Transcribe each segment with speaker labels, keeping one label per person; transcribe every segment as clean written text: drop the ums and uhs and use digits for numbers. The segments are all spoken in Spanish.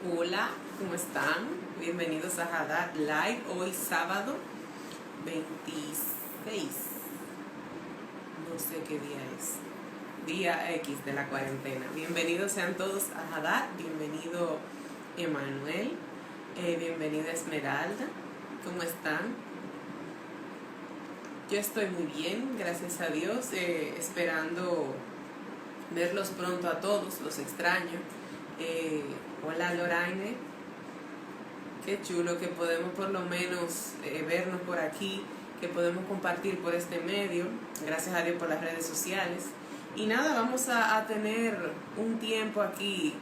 Speaker 1: Hola, ¿cómo están? Bienvenidos a Haddad Live, hoy sábado 26, no sé qué día es, día X de la cuarentena. Bienvenidos sean todos a Haddad, bienvenido Emanuel, bienvenida Esmeralda, ¿cómo están? Yo estoy muy bien, gracias a Dios, esperando verlos pronto a todos, los extraño. Hola Loraine, qué chulo que podemos por lo menos vernos por aquí, que podemos compartir por este medio, gracias a Dios por las redes sociales. Y nada, vamos a tener un tiempo aquí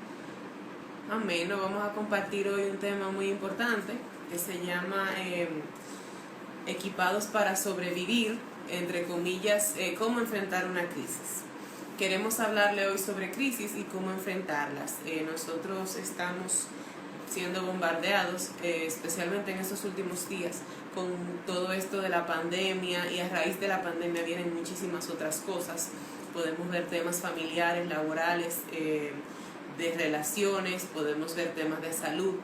Speaker 1: ameno, vamos a compartir hoy un tema muy importante que se llama equipados para sobrevivir, entre comillas, cómo enfrentar una crisis. Queremos hablarle hoy sobre crisis y cómo enfrentarlas. Nosotros estamos siendo bombardeados, especialmente en estos últimos días, con todo esto de la pandemia, y a raíz de la pandemia vienen muchísimas otras cosas. Podemos ver temas familiares, laborales, de relaciones, podemos ver temas de salud,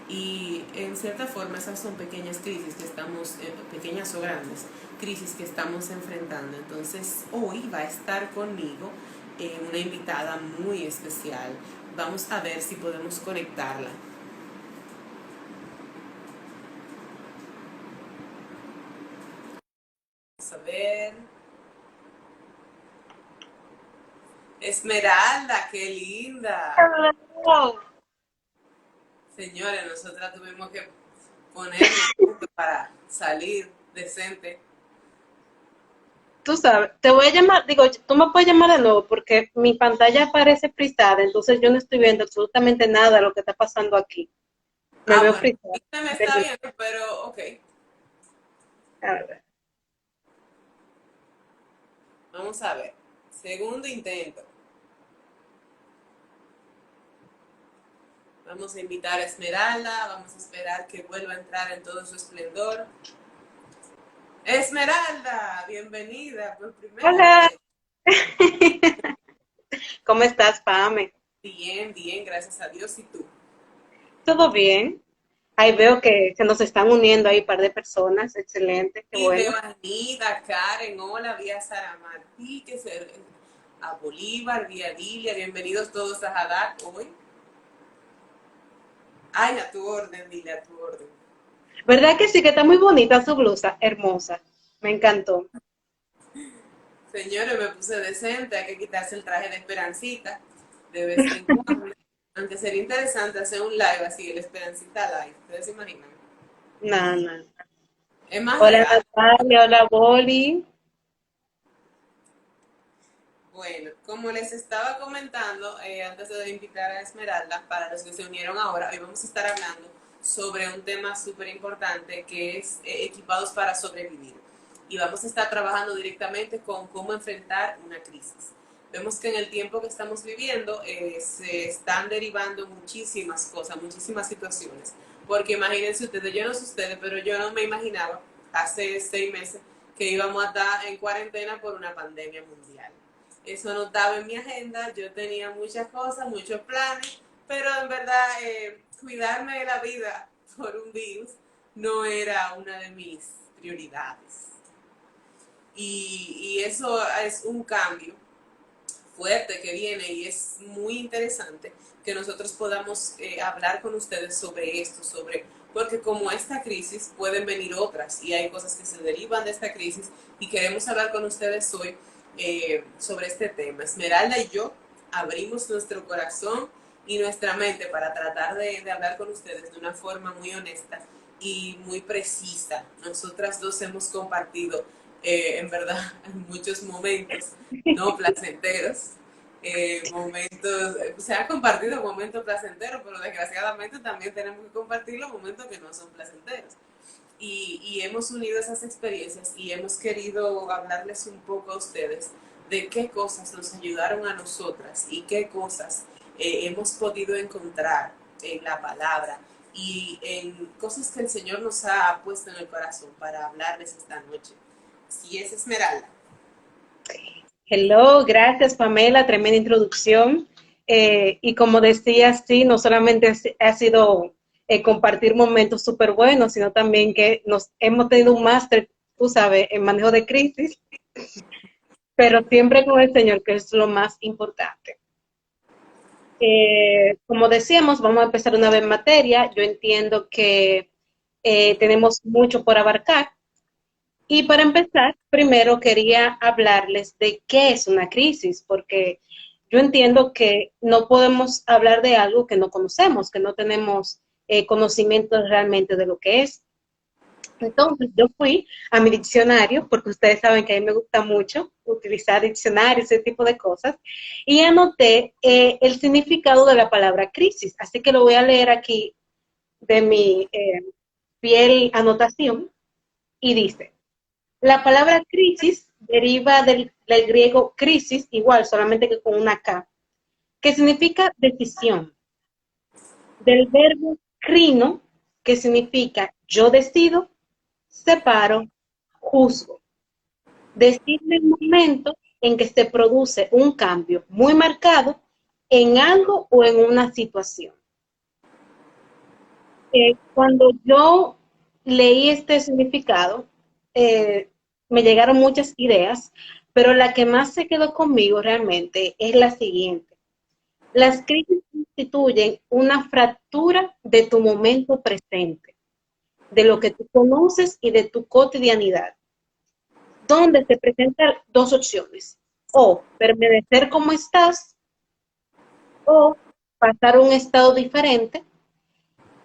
Speaker 1: y en cierta forma esas son pequeñas crisis que estamos, pequeñas o grandes, crisis que estamos enfrentando. Entonces hoy va a estar conmigo una invitada muy especial. Vamos a ver si podemos conectarla. Vamos a ver. Esmeralda, qué linda.
Speaker 2: Hello.
Speaker 1: Señores, nosotras tuvimos que ponernos juntos para salir decente.
Speaker 2: Tú sabes, te voy a llamar, digo, tú me puedes llamar de nuevo porque mi pantalla aparece frisada, entonces yo no estoy viendo absolutamente nada de lo que está pasando aquí. Me
Speaker 1: Ah,
Speaker 2: veo
Speaker 1: bueno,
Speaker 2: frisada.
Speaker 1: sí se me está viendo, pero ok.
Speaker 2: A ver.
Speaker 1: Vamos a ver. Segundo intento. Vamos a invitar a Esmeralda, vamos a esperar que vuelva a entrar en todo su esplendor. Esmeralda, bienvenida por primera
Speaker 2: Hola,
Speaker 1: vez.
Speaker 2: ¿cómo estás, Pame?
Speaker 1: Bien, bien, gracias a Dios. ¿Y tú?
Speaker 2: ¿Todo bien? Ahí veo que se nos están uniendo ahí un par de personas, excelente, qué
Speaker 1: Y
Speaker 2: bueno.
Speaker 1: veo a Anita, Karen, hola, vía Sara Martí, a Bolívar, vía Dilia, bienvenidos todos a Hadar hoy. Ay, a tu orden, Dilia, a tu orden.
Speaker 2: ¿Verdad que sí, que está muy bonita su blusa? Hermosa, me encantó.
Speaker 1: Señores, me puse decente, hay que quitarse el traje de Esperancita de vez en cuando. Aunque sería interesante hacer un live así, el Esperancita Live, ¿ustedes se imaginan?
Speaker 2: No, no.
Speaker 1: Es más
Speaker 2: Hola
Speaker 1: real.
Speaker 2: Natalia, hola Boli.
Speaker 1: Bueno, como les estaba comentando antes de invitar a Esmeralda, para los que se unieron ahora, hoy vamos a estar hablando sobre un tema súper importante que es equipados para sobrevivir. Y vamos a estar trabajando directamente con cómo enfrentar una crisis. Vemos que en el tiempo que estamos viviendo se están derivando muchísimas cosas, muchísimas situaciones. Porque imagínense ustedes, yo no sé ustedes, pero yo no me imaginaba hace 6 meses que íbamos a estar en cuarentena por una pandemia mundial. Eso no estaba en mi agenda, yo tenía muchas cosas, muchos planes, pero en verdad cuidarme de la vida por un virus no era una de mis prioridades. Y eso es un cambio fuerte que viene, y es muy interesante que nosotros podamos hablar con ustedes sobre esto, porque como esta crisis pueden venir otras y hay cosas que se derivan de esta crisis, y queremos hablar con ustedes hoy sobre este tema. Esmeralda y yo abrimos nuestro corazón y nuestra mente para tratar de hablar con ustedes de una forma muy honesta y muy precisa. Nosotras dos hemos compartido en verdad muchos momentos no placenteros, momentos, se han compartido momentos placenteros, pero desgraciadamente también tenemos que compartir los momentos que no son placenteros. Y hemos unido esas experiencias y hemos querido hablarles un poco a ustedes de qué cosas nos ayudaron a nosotras y qué cosas hemos podido encontrar en la palabra y en cosas que el Señor nos ha puesto en el corazón para hablarles esta noche. Si es Esmeralda.
Speaker 2: Hello, gracias Pamela, tremenda introducción. Y como decía, sí, no solamente ha sido compartir momentos súper buenos, sino también que nos hemos tenido un máster, tú sabes, en manejo de crisis, pero siempre con el Señor, que es lo más importante. Como decíamos, vamos a empezar una vez en materia. Yo entiendo que tenemos mucho por abarcar. Y para empezar, primero quería hablarles de qué es una crisis, porque yo entiendo que no podemos hablar de algo que no conocemos, que no tenemos conocimiento realmente de lo que es. Entonces, yo fui a mi diccionario, porque ustedes saben que a mí me gusta mucho utilizar diccionarios, ese tipo de cosas, y anoté el significado de la palabra crisis. Así que lo voy a leer aquí de mi fiel anotación, y dice, la palabra crisis deriva del griego crisis, igual, solamente que con una K, que significa decisión, del verbo crino, que significa yo decido, separo, juzgo. Decirle el momento en que se produce un cambio muy marcado en algo o en una situación. Cuando yo leí este significado, eh, me llegaron muchas ideas, pero la que más se quedó conmigo realmente es la siguiente. Las crisis constituyen una fractura de tu momento presente, de lo que tú conoces y de tu cotidianidad, donde te presentan dos opciones, o permanecer como estás o pasar a un estado diferente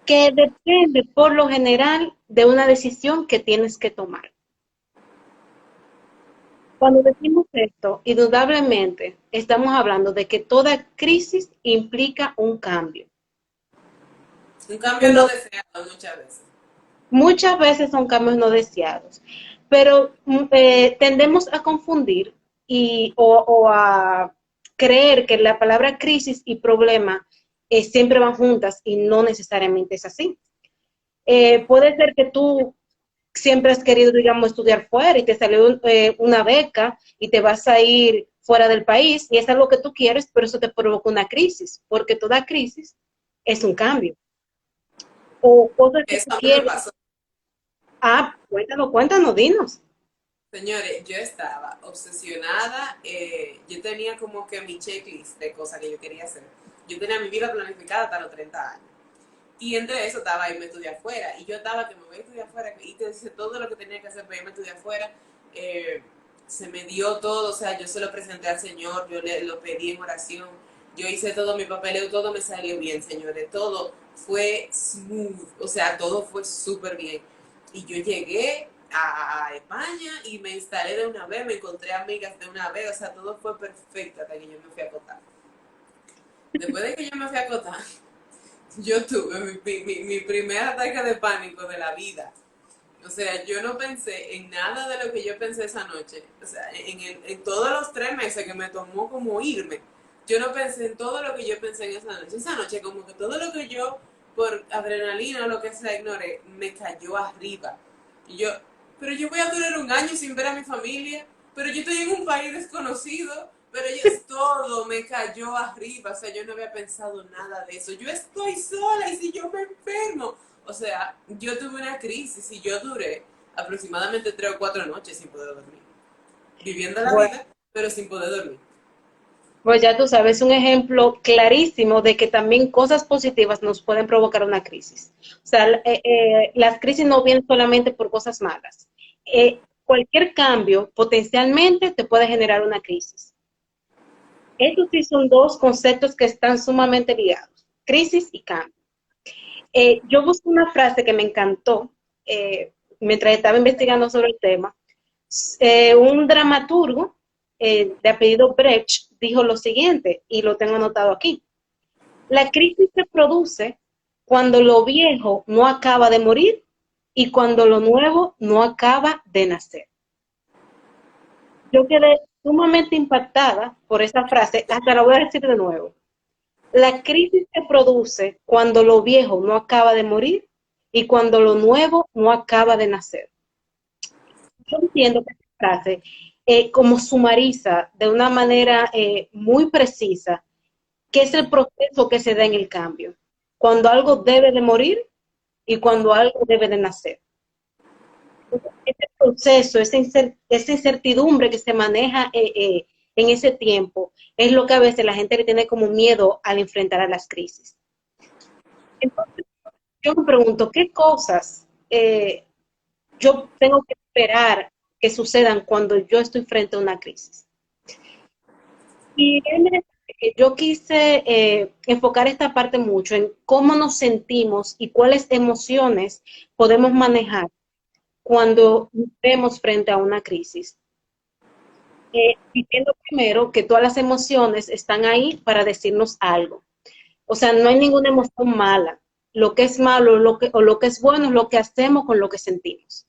Speaker 2: que depende por lo general de una decisión que tienes que tomar. Cuando decimos esto, indudablemente estamos hablando de que toda crisis implica un cambio.
Speaker 1: Un cambio no
Speaker 2: Cuando
Speaker 1: deseado muchas veces.
Speaker 2: muchas veces son cambios no deseados, pero tendemos a confundir o a creer que la palabra crisis y problema siempre van juntas y no necesariamente es así. Puede ser que tú siempre has querido, digamos, estudiar fuera y te salió una beca y te vas a ir fuera del país y es algo que tú quieres, pero eso te provoca una crisis, porque toda crisis es un cambio. O cosas que
Speaker 1: Eso
Speaker 2: tú
Speaker 1: a mí me
Speaker 2: quieres.
Speaker 1: pasó.
Speaker 2: Cuéntanos, dinos.
Speaker 1: Señores, yo estaba obsesionada, yo tenía como que mi checklist de cosas que yo quería hacer. Yo tenía mi vida planificada hasta los 30 años. Y entre eso estaba irme a estudiar afuera. Y yo estaba que me voy a estudiar afuera. Y te dice todo lo que tenía que hacer para irme a estudiar afuera. Se me dio todo. O sea, yo se lo presenté al Señor. Yo le lo pedí en oración. Yo hice todo mi papeleo. Todo me salió bien, señores. Todo fue smooth. O sea, todo fue súper bien. Y yo llegué a España y me instalé de una vez. Me encontré amigas de una vez. O sea, todo fue perfecto hasta que yo me fui a acotar. Después de que yo me fui a acotar, yo tuve mi primer ataque de pánico de la vida. O sea, yo no pensé en nada de lo que yo pensé esa noche. O sea, en todos los 3 meses que me tomó como irme, yo no pensé en todo lo que yo pensé en esa noche. Esa noche, como que todo lo que yo, por adrenalina o lo que sea, ignoré, me cayó arriba. Y yo, pero yo voy a durar un año sin ver a mi familia, pero yo estoy en un país desconocido, pero todo me cayó arriba, o sea, yo no había pensado nada de eso. Yo estoy sola y si yo me enfermo, o sea, yo tuve una crisis y yo duré aproximadamente 3 o 4 noches sin poder dormir, viviendo la
Speaker 2: Bueno,
Speaker 1: vida, pero sin poder dormir.
Speaker 2: pues ya tú sabes, un ejemplo clarísimo de que también cosas positivas nos pueden provocar una crisis. O sea, las crisis no vienen solamente por cosas malas. Cualquier cambio potencialmente te puede generar una crisis. Estos sí son dos conceptos que están sumamente ligados, crisis y cambio. Yo busqué una frase que me encantó mientras estaba investigando sobre el tema. Un dramaturgo de apellido Brecht dijo lo siguiente, y lo tengo anotado aquí. La crisis se produce cuando lo viejo no acaba de morir y cuando lo nuevo no acaba de nacer. Yo quedé sumamente impactada por esa frase, hasta la voy a decir de nuevo. La crisis se produce cuando lo viejo no acaba de morir y cuando lo nuevo no acaba de nacer. Yo entiendo que esta frase, como sumariza de una manera muy precisa ¿qué es el proceso que se da en el cambio? Cuando algo debe de morir y cuando algo debe de nacer. Ese proceso, esa incertidumbre que se maneja en ese tiempo, es lo que a veces la gente le tiene como miedo al enfrentar a las crisis. Entonces, yo me pregunto, ¿qué cosas yo tengo que esperar que sucedan cuando yo estoy frente a una crisis? Y yo quise enfocar esta parte mucho en cómo nos sentimos y cuáles emociones podemos manejar cuando nos vemos frente a una crisis. Diciendo primero que todas las emociones están ahí para decirnos algo. O sea, no hay ninguna emoción mala. Lo que es malo o lo que es bueno es lo que hacemos con lo que sentimos.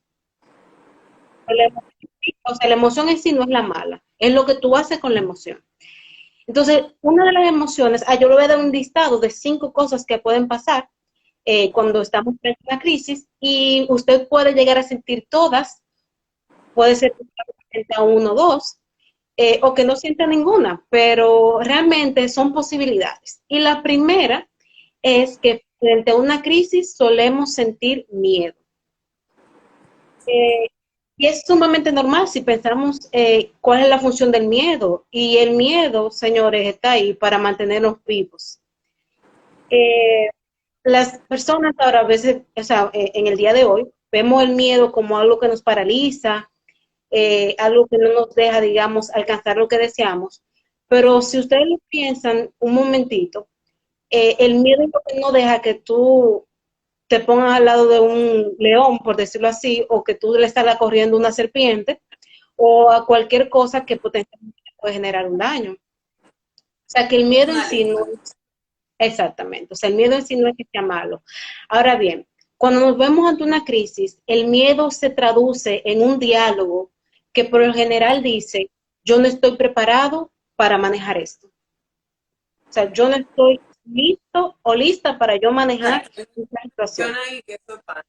Speaker 2: O sea, la emoción en sí no es la mala, es lo que tú haces con la emoción. Entonces, una de las emociones, yo le voy a dar un listado de 5 cosas que pueden pasar cuando estamos frente a una crisis y usted puede llegar a sentir todas, puede ser que sienta uno o dos, o que no sienta ninguna, pero realmente son posibilidades. Y la primera es que frente a una crisis solemos sentir miedo. Eh, y es sumamente normal si pensamos cuál es la función del miedo. Y el miedo, señores, está ahí para mantenernos vivos. Eh, las personas ahora a veces, o sea, en el día de hoy, vemos el miedo como algo que nos paraliza, algo que no nos deja, digamos, alcanzar lo que deseamos. Pero si ustedes lo piensan un momentito, el miedo es lo que no deja que tú te pongas al lado de un león, por decirlo así, o que tú le salgas corriendo una serpiente, o a cualquier cosa que potencialmente puede generar un daño. O sea, que el miedo en
Speaker 1: Una
Speaker 2: sí no
Speaker 1: lista.
Speaker 2: es exactamente, o sea, el miedo en sí no es que sea malo. Ahora bien, cuando nos vemos ante una crisis, el miedo se traduce en un diálogo que por lo general dice, yo no estoy preparado para manejar esto. O sea, yo no estoy listo o lista para yo manejar
Speaker 1: Exacto.
Speaker 2: esta situación.
Speaker 1: Funciona y que eso pasa.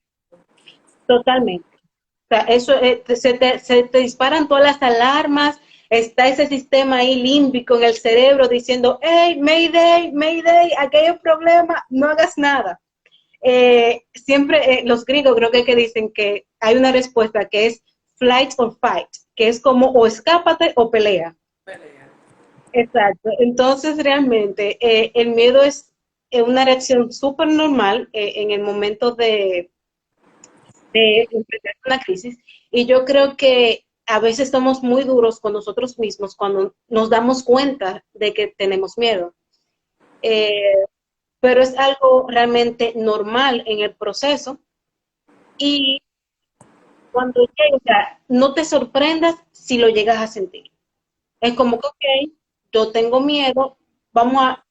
Speaker 2: Totalmente. O sea, eso se te disparan todas las alarmas, está ese sistema ahí límbico en el cerebro diciendo, hey, Mayday, Mayday, aquí hay un problema, no hagas nada. Siempre los gringos creo que dicen que hay una respuesta que es flight or fight, que es como o escápate o pelea.
Speaker 1: Pelea.
Speaker 2: Exacto. Entonces, realmente, el miedo es una reacción súper normal en el momento de enfrentar una crisis. Y yo creo que a veces somos muy duros con nosotros mismos cuando nos damos cuenta de que tenemos miedo. Eh, pero es algo realmente normal en el proceso. Y cuando llegue, o sea, no te sorprendas si lo llegas a sentir. Es como que, ok, yo tengo miedo, vamos a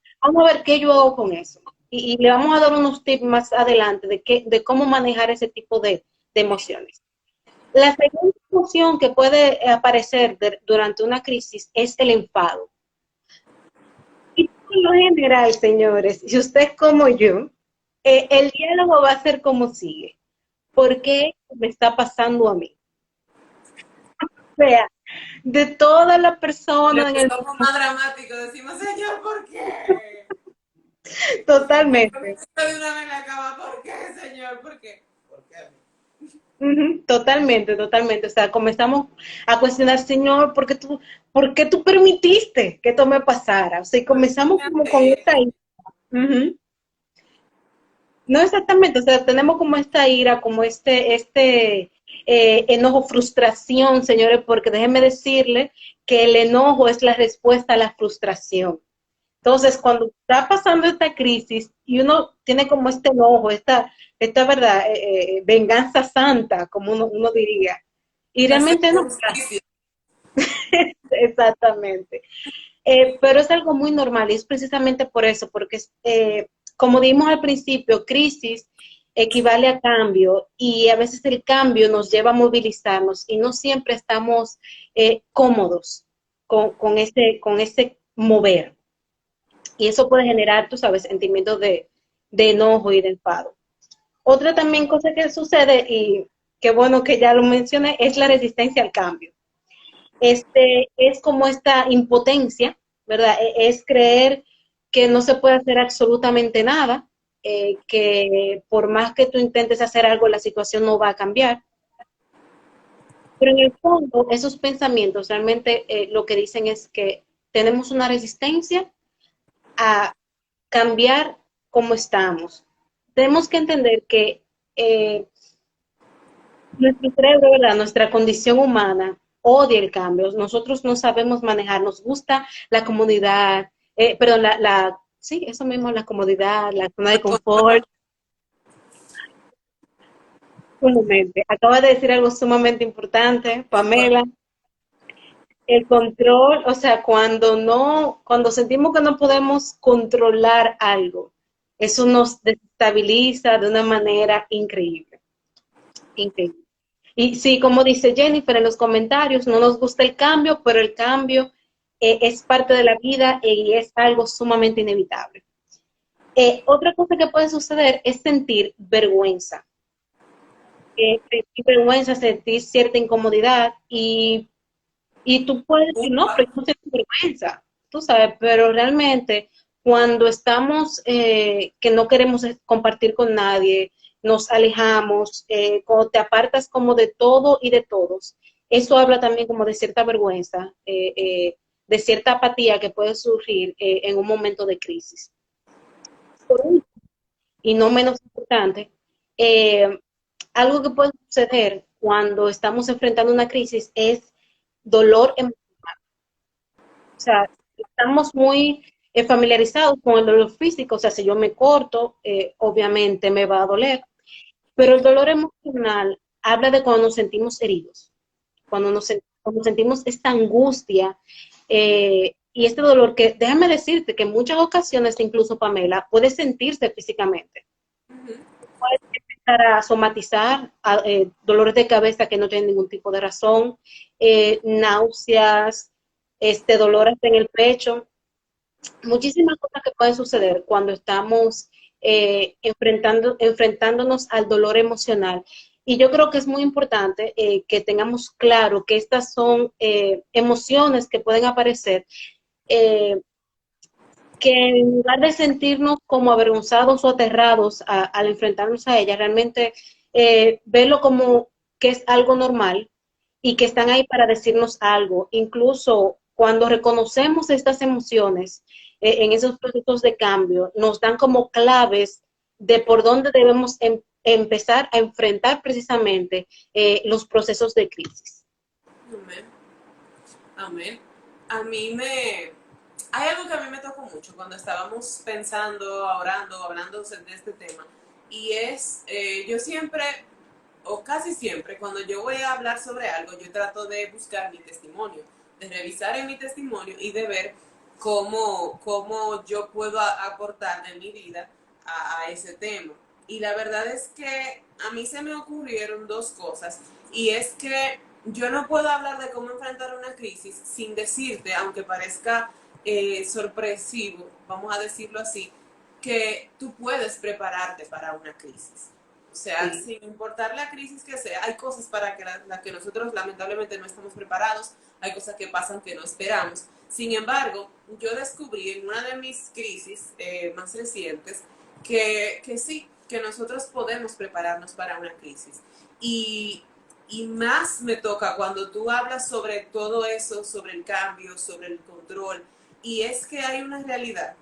Speaker 2: ver qué yo hago con eso. Y le vamos a dar unos tips más adelante de cómo manejar ese tipo de emociones. La segunda emoción que puede aparecer durante una crisis es el enfado. Y por lo general, señores, si usted es como yo, el diálogo va a ser como sigue. ¿Por qué me está pasando a mí? O sea, de todas las
Speaker 1: Los
Speaker 2: personas en
Speaker 1: que
Speaker 2: el
Speaker 1: somos más dramáticos decimos, Señor, ¿por qué?
Speaker 2: totalmente.
Speaker 1: De una vez la acaba, ¿por qué, Señor? ¿Por qué? ¿Por qué a mí?
Speaker 2: Ujú, totalmente, totalmente. O sea, comenzamos a cuestionar, Señor, por qué tú permitiste que esto me pasara? O sea, y
Speaker 1: ¿Por qué
Speaker 2: comenzamos
Speaker 1: me
Speaker 2: como con
Speaker 1: hace
Speaker 2: esta ira. Ujú. No exactamente, o sea, tenemos como esta ira, como este enojo, frustración, señores, porque déjenme decirle que el enojo es la respuesta a la frustración. Entonces, cuando está pasando esta crisis y uno tiene como este enojo, esta verdad, venganza santa, como uno diría, y
Speaker 1: hacer
Speaker 2: realmente no pasa.
Speaker 1: justicia?
Speaker 2: Exactamente. Pero es algo muy normal y es precisamente por eso, porque como dimos al principio, crisis equivale a cambio y a veces el cambio nos lleva a movilizarnos y no siempre estamos cómodos con ese mover. Y eso puede generar, tú sabes, sentimientos de enojo y de enfado. Otra también cosa que sucede, y qué bueno que ya lo mencioné, es la resistencia al cambio. Es como esta impotencia, ¿verdad? Es creer que no se puede hacer absolutamente nada, que por más que tú intentes hacer algo, la situación no va a cambiar. Pero en el fondo, esos pensamientos realmente lo que dicen es que tenemos una resistencia a cambiar como estamos. Tenemos que entender que nuestro cerebro, ¿verdad? Nuestra condición humana odia el cambio. Nosotros no sabemos manejar, nos gusta la comodidad, perdón, sí, eso mismo, la comodidad, la zona de confort. Un momento, acaba de decir algo sumamente importante,
Speaker 1: El con-
Speaker 2: Pamela. El control, o sea, cuando sentimos que no podemos controlar algo, eso nos desestabiliza de una manera increíble, increíble. Y sí, como dice Jennifer en los comentarios, no nos gusta el cambio, pero el cambio es parte de la vida y es algo sumamente inevitable. Otra cosa que puede suceder es sentir vergüenza. Sentir vergüenza, sentir cierta incomodidad y tú puedes decir, no, pero yo no siento vergüenza, tú sabes, pero realmente cuando estamos que no queremos compartir con nadie, nos alejamos, cuando te apartas como de todo y de todos, eso habla también como de cierta vergüenza, de cierta apatía que puede surgir en un momento de crisis. Por último, y no menos importante, eh, algo que puede suceder cuando estamos enfrentando una crisis es dolor emocional. O sea, estamos muy familiarizados con el dolor físico, o sea, si yo me corto, obviamente me va a doler, pero el dolor emocional habla de cuando nos sentimos heridos, cuando sentimos esta angustia y este dolor que, déjame decirte que en muchas ocasiones, incluso Pamela, puede sentirse físicamente.
Speaker 1: Ujú.
Speaker 2: Puedes empezar a somatizar dolores de cabeza que no tienen ningún tipo de razón, náuseas, dolores en el pecho, muchísimas cosas que pueden suceder cuando estamos enfrentándonos al dolor emocional. Y yo creo que es muy importante que tengamos claro que estas son emociones que pueden aparecer, eh, que en lugar de sentirnos como avergonzados o aterrados al enfrentarnos a ellas, realmente verlo como que es algo normal y que están ahí para decirnos algo. Incluso cuando reconocemos estas emociones en esos procesos de cambio, nos dan como claves de por dónde debemos empezar a enfrentar precisamente los procesos de crisis.
Speaker 1: Amén. Amén. A mí me... Hay algo que a mí me tocó mucho cuando estábamos pensando, orando, hablando de este tema. Y es, yo siempre, o casi siempre, cuando yo voy a hablar sobre algo, yo trato de buscar mi testimonio, de revisar en mi testimonio y de ver cómo yo puedo aportar en mi vida a ese tema. Y la verdad es que a mí se me ocurrieron dos cosas. Y es que yo no puedo hablar de cómo enfrentar una crisis sin decirte, aunque parezca sorpresivo, vamos a decirlo así, que tú puedes prepararte para una crisis. O sea,
Speaker 2: Sí.
Speaker 1: sin importar la crisis que sea, hay cosas para la que nosotros lamentablemente no estamos preparados, hay cosas que pasan que no esperamos. Sin embargo, yo descubrí en una de mis crisis más recientes que sí, que nosotros podemos prepararnos para una crisis. Y, y más me toca cuando tú hablas sobre todo eso, sobre el cambio, sobre el control. Y es que hay una realidad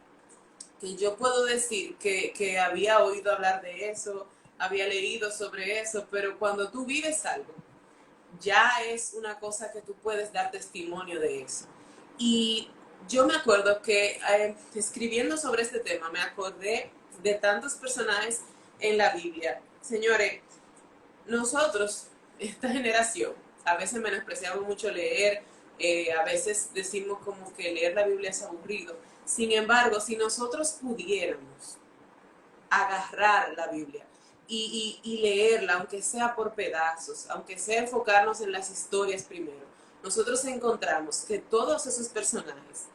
Speaker 1: que yo puedo decir que había oído hablar de eso, había leído sobre eso, pero cuando tú vives algo, ya es una cosa que tú puedes dar testimonio de eso. Y yo me acuerdo que escribiendo sobre este tema me acordé de tantos personajes en la Biblia. Señores, nosotros, esta generación, a veces menospreciamos mucho leer, a veces decimos como que leer la Biblia es aburrido. Sin embargo, si nosotros pudiéramos agarrar la Biblia y leerla, aunque sea por pedazos, aunque sea enfocarnos en las historias primero, nosotros encontramos que todos esos personajes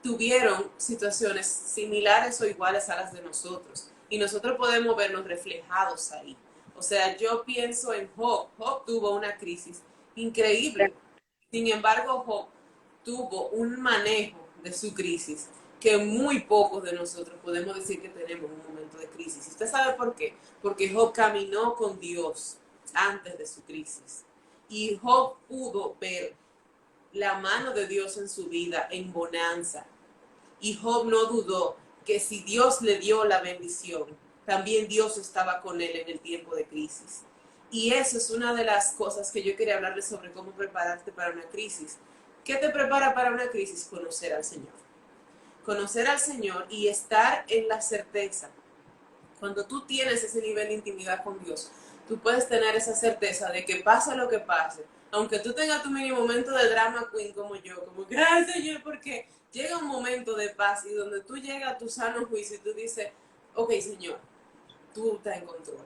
Speaker 1: tuvieron situaciones similares o iguales a las de nosotros. Y nosotros podemos vernos reflejados ahí. O sea, yo pienso en Job. Job tuvo una crisis increíble. Sin embargo, Job tuvo un manejo de su crisis que muy pocos de nosotros podemos decir que tenemos un momento de crisis. ¿Y usted sabe por qué? Porque Job caminó con Dios antes de su crisis. Y Job pudo ver la mano de Dios en su vida en bonanza. Y Job no dudó que si Dios le dio la bendición, también Dios estaba con él en el tiempo de crisis. Y eso es una de las cosas que yo quería hablarles sobre cómo prepararte para una crisis. ¿Qué te prepara para una crisis? Conocer al Señor. Conocer al Señor y estar en la certeza. Cuando tú tienes ese nivel de intimidad con Dios, tú puedes tener esa certeza de que pase lo que pase, aunque tú tengas tu mini momento de drama queen como yo, como gracias Señor, porque llega un momento de paz y donde tú llegas a tu sano juicio y tú dices, ok Señor, tú estás en control.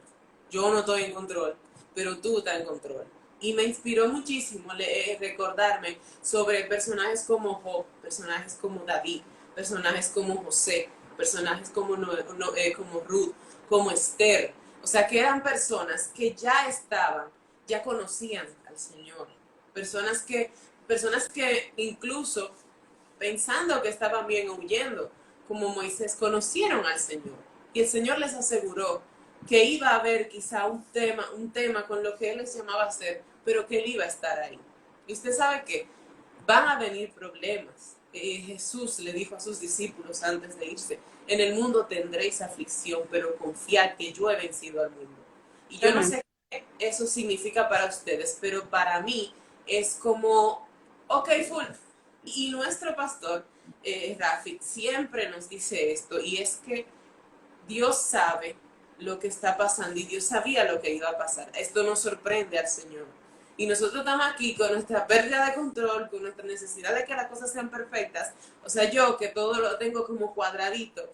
Speaker 1: Yo no estoy en control, pero tú estás en control. Y me inspiró muchísimo recordarme sobre personajes como Job, personajes como David, personajes como José, personajes como Ruth, como Esther. O sea, que eran personas que ya estaban, ya conocían al Señor. Personas que incluso pensando que estaban bien huyendo, como Moisés, conocieron al Señor. Y el Señor les aseguró que iba a haber quizá un tema con lo que Él les llamaba a hacer, pero que Él iba a estar ahí. Y usted sabe que van a venir problemas. Jesús le dijo a sus discípulos antes de irse, en el mundo tendréis aflicción, pero confiad que yo he vencido al mundo. Y yo no sé qué eso significa para ustedes, pero para mí es como, ok, full. Y nuestro pastor, Rafi, siempre nos dice esto, y es que Dios sabe lo que está pasando y Dios sabía lo que iba a pasar. Esto nos sorprende al Señor. Y nosotros estamos aquí con nuestra pérdida de control, con nuestra necesidad de que las cosas sean perfectas. O sea, yo que todo lo tengo como cuadradito,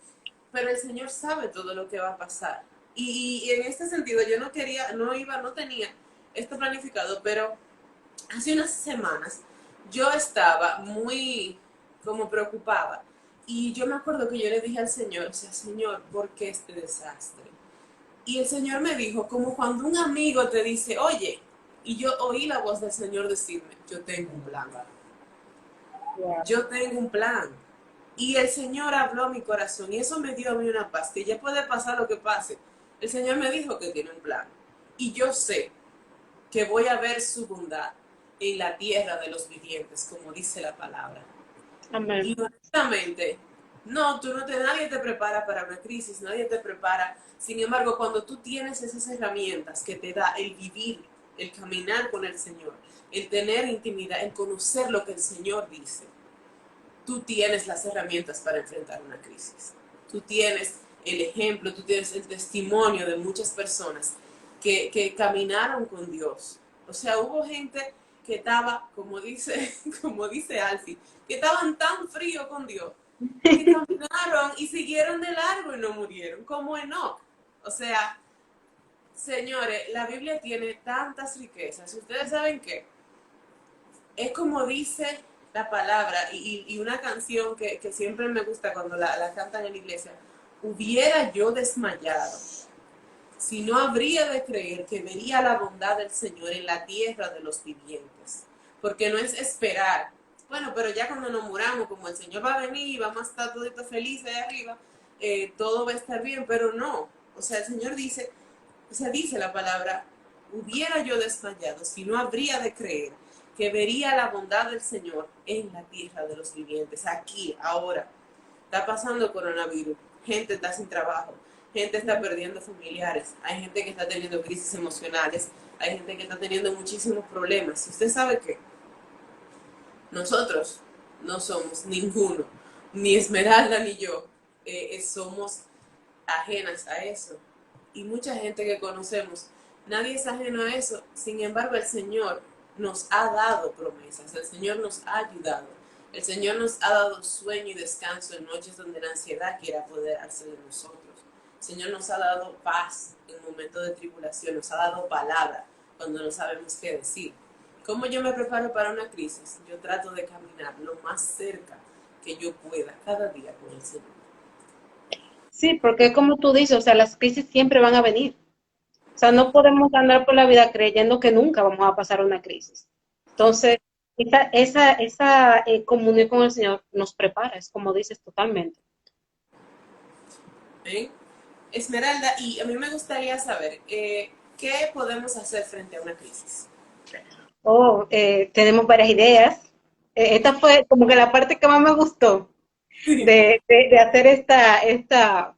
Speaker 1: pero el Señor sabe todo lo que va a pasar. Y en este sentido yo no tenía esto planificado, pero hace unas semanas yo estaba muy como preocupada y yo me acuerdo que yo le dije al Señor, o sea, Señor, ¿por qué este desastre? Y el Señor me dijo, como cuando un amigo te dice, oye, y yo oí la voz del Señor decirme, yo tengo un plan, yo tengo un plan. Y el Señor habló a mi corazón y eso me dio a mí una paz, que ya puede pasar lo que pase. El Señor me dijo que tiene un plan. Y yo sé que voy a ver su bondad en la tierra de los vivientes, como dice la palabra.
Speaker 2: Amén.
Speaker 1: Y honestamente, no, nadie te prepara para una crisis, nadie te prepara. Sin embargo, cuando tú tienes esas herramientas que te da el vivir, el caminar con el Señor, el tener intimidad, el conocer lo que el Señor dice, tú tienes las herramientas para enfrentar una crisis. Tú tienes el ejemplo, tú tienes el testimonio de muchas personas que caminaron con Dios. O sea, hubo gente que estaba, como dice Alfie, que estaban tan fríos con Dios, que caminaron y siguieron de largo y no murieron, como Enoch. O sea, señores, la Biblia tiene tantas riquezas. Ustedes saben que es como dice la palabra y una canción que siempre me gusta cuando la cantan en la iglesia. Hubiera yo desmayado si no habría de creer que vería la bondad del Señor en la tierra de los vivientes. Porque no es esperar. Bueno, pero ya cuando nos muramos, como el Señor va a venir y vamos a estar todos felices ahí arriba, todo va a estar bien, pero no. O sea, el Señor dice, o sea, dice la palabra, hubiera yo desmayado si no habría de creer que vería la bondad del Señor en la tierra de los vivientes, aquí, ahora. Está pasando coronavirus, gente está sin trabajo, gente está perdiendo familiares, hay gente que está teniendo crisis emocionales, hay gente que está teniendo muchísimos problemas. Y usted sabe que nosotros no somos ninguno, ni Esmeralda ni yo, somos ajenas a eso. Y mucha gente que conocemos, nadie es ajeno a eso. Sin embargo, el Señor nos ha dado promesas, el Señor nos ha ayudado, el Señor nos ha dado sueño y descanso en noches donde la ansiedad quiere apoderarse de nosotros. El Señor nos ha dado paz en momentos de tribulación, nos ha dado palabra cuando no sabemos qué decir. ¿Cómo yo me preparo para una crisis? Yo trato de caminar lo más cerca que yo pueda cada día con el Señor.
Speaker 2: Sí, porque como tú dices, o sea, las crisis siempre van a venir. O sea, no podemos andar por la vida creyendo que nunca vamos a pasar una crisis. Entonces, esa comunión con el Señor nos prepara, es como dices totalmente.
Speaker 1: ¿Eh? Esmeralda, y a mí me gustaría saber, ¿qué podemos hacer frente a una crisis?
Speaker 2: Tenemos varias ideas. Esta fue como que la parte que más me gustó de hacer esta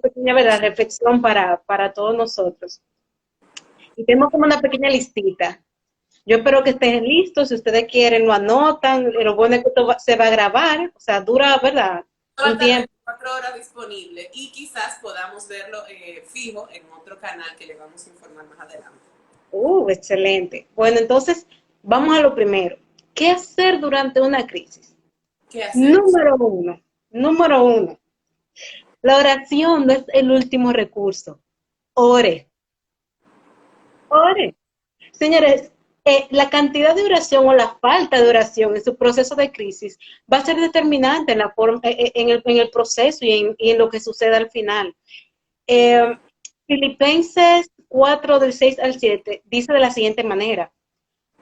Speaker 2: pequeña, ¿verdad?, reflexión para todos nosotros. Y tenemos como una pequeña listita. Yo espero que estén listos, si ustedes quieren lo anotan, lo bueno es que esto se va a grabar, o sea, dura, ¿verdad?,
Speaker 1: Va a
Speaker 2: un
Speaker 1: estar
Speaker 2: tiempo.
Speaker 1: 24 horas disponible y quizás podamos verlo fijo en otro canal que le vamos a informar más adelante.
Speaker 2: Excelente. Bueno, entonces, vamos a lo primero. ¿Qué hacer durante una crisis?
Speaker 1: ¿Qué hacemos?
Speaker 2: Número uno, número uno. La oración no es el último recurso. Ore, ore. Señores, la cantidad de oración o la falta de oración en su proceso de crisis va a ser determinante en, la forma, en el proceso y en lo que suceda al final. Eh, Filipenses 4, del 6 al 7, dice de la siguiente manera: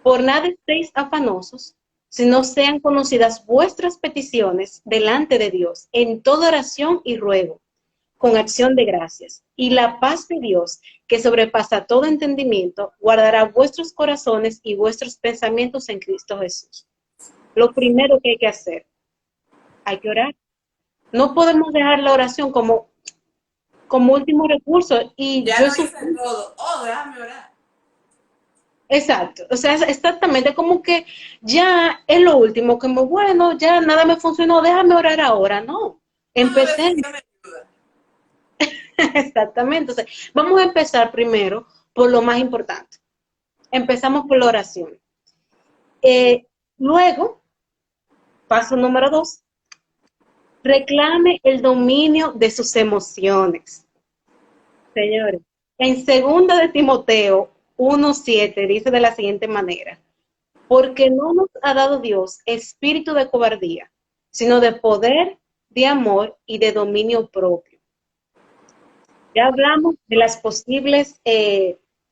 Speaker 2: por nada estéis afanosos, sino sean conocidas vuestras peticiones delante de Dios en toda oración y ruego, con acción de gracias. Y la paz de Dios, que sobrepasa todo entendimiento, guardará vuestros corazones y vuestros pensamientos en Cristo Jesús. Lo primero que hay que hacer, hay que orar. No podemos dejar la oración como último recurso. Y
Speaker 1: Ya
Speaker 2: yo
Speaker 1: lo
Speaker 2: eso,
Speaker 1: hice todo. Oh, déjame orar.
Speaker 2: exacto, o sea, es exactamente como que ya es lo último, como bueno, ya nada me funcionó, déjame orar ahora. No,
Speaker 1: Todo
Speaker 2: empecé.
Speaker 1: decía me ayuda.
Speaker 2: Exactamente. O sea, vamos a empezar primero por lo más importante. Empezamos por la oración. Eh, Luego, paso número 2, reclame el dominio de sus emociones. Señores, en segunda de Timoteo 1:7 dice de la siguiente manera: porque no nos ha dado Dios espíritu de cobardía, sino de poder, de amor y de dominio propio. Ya hablamos de las posibles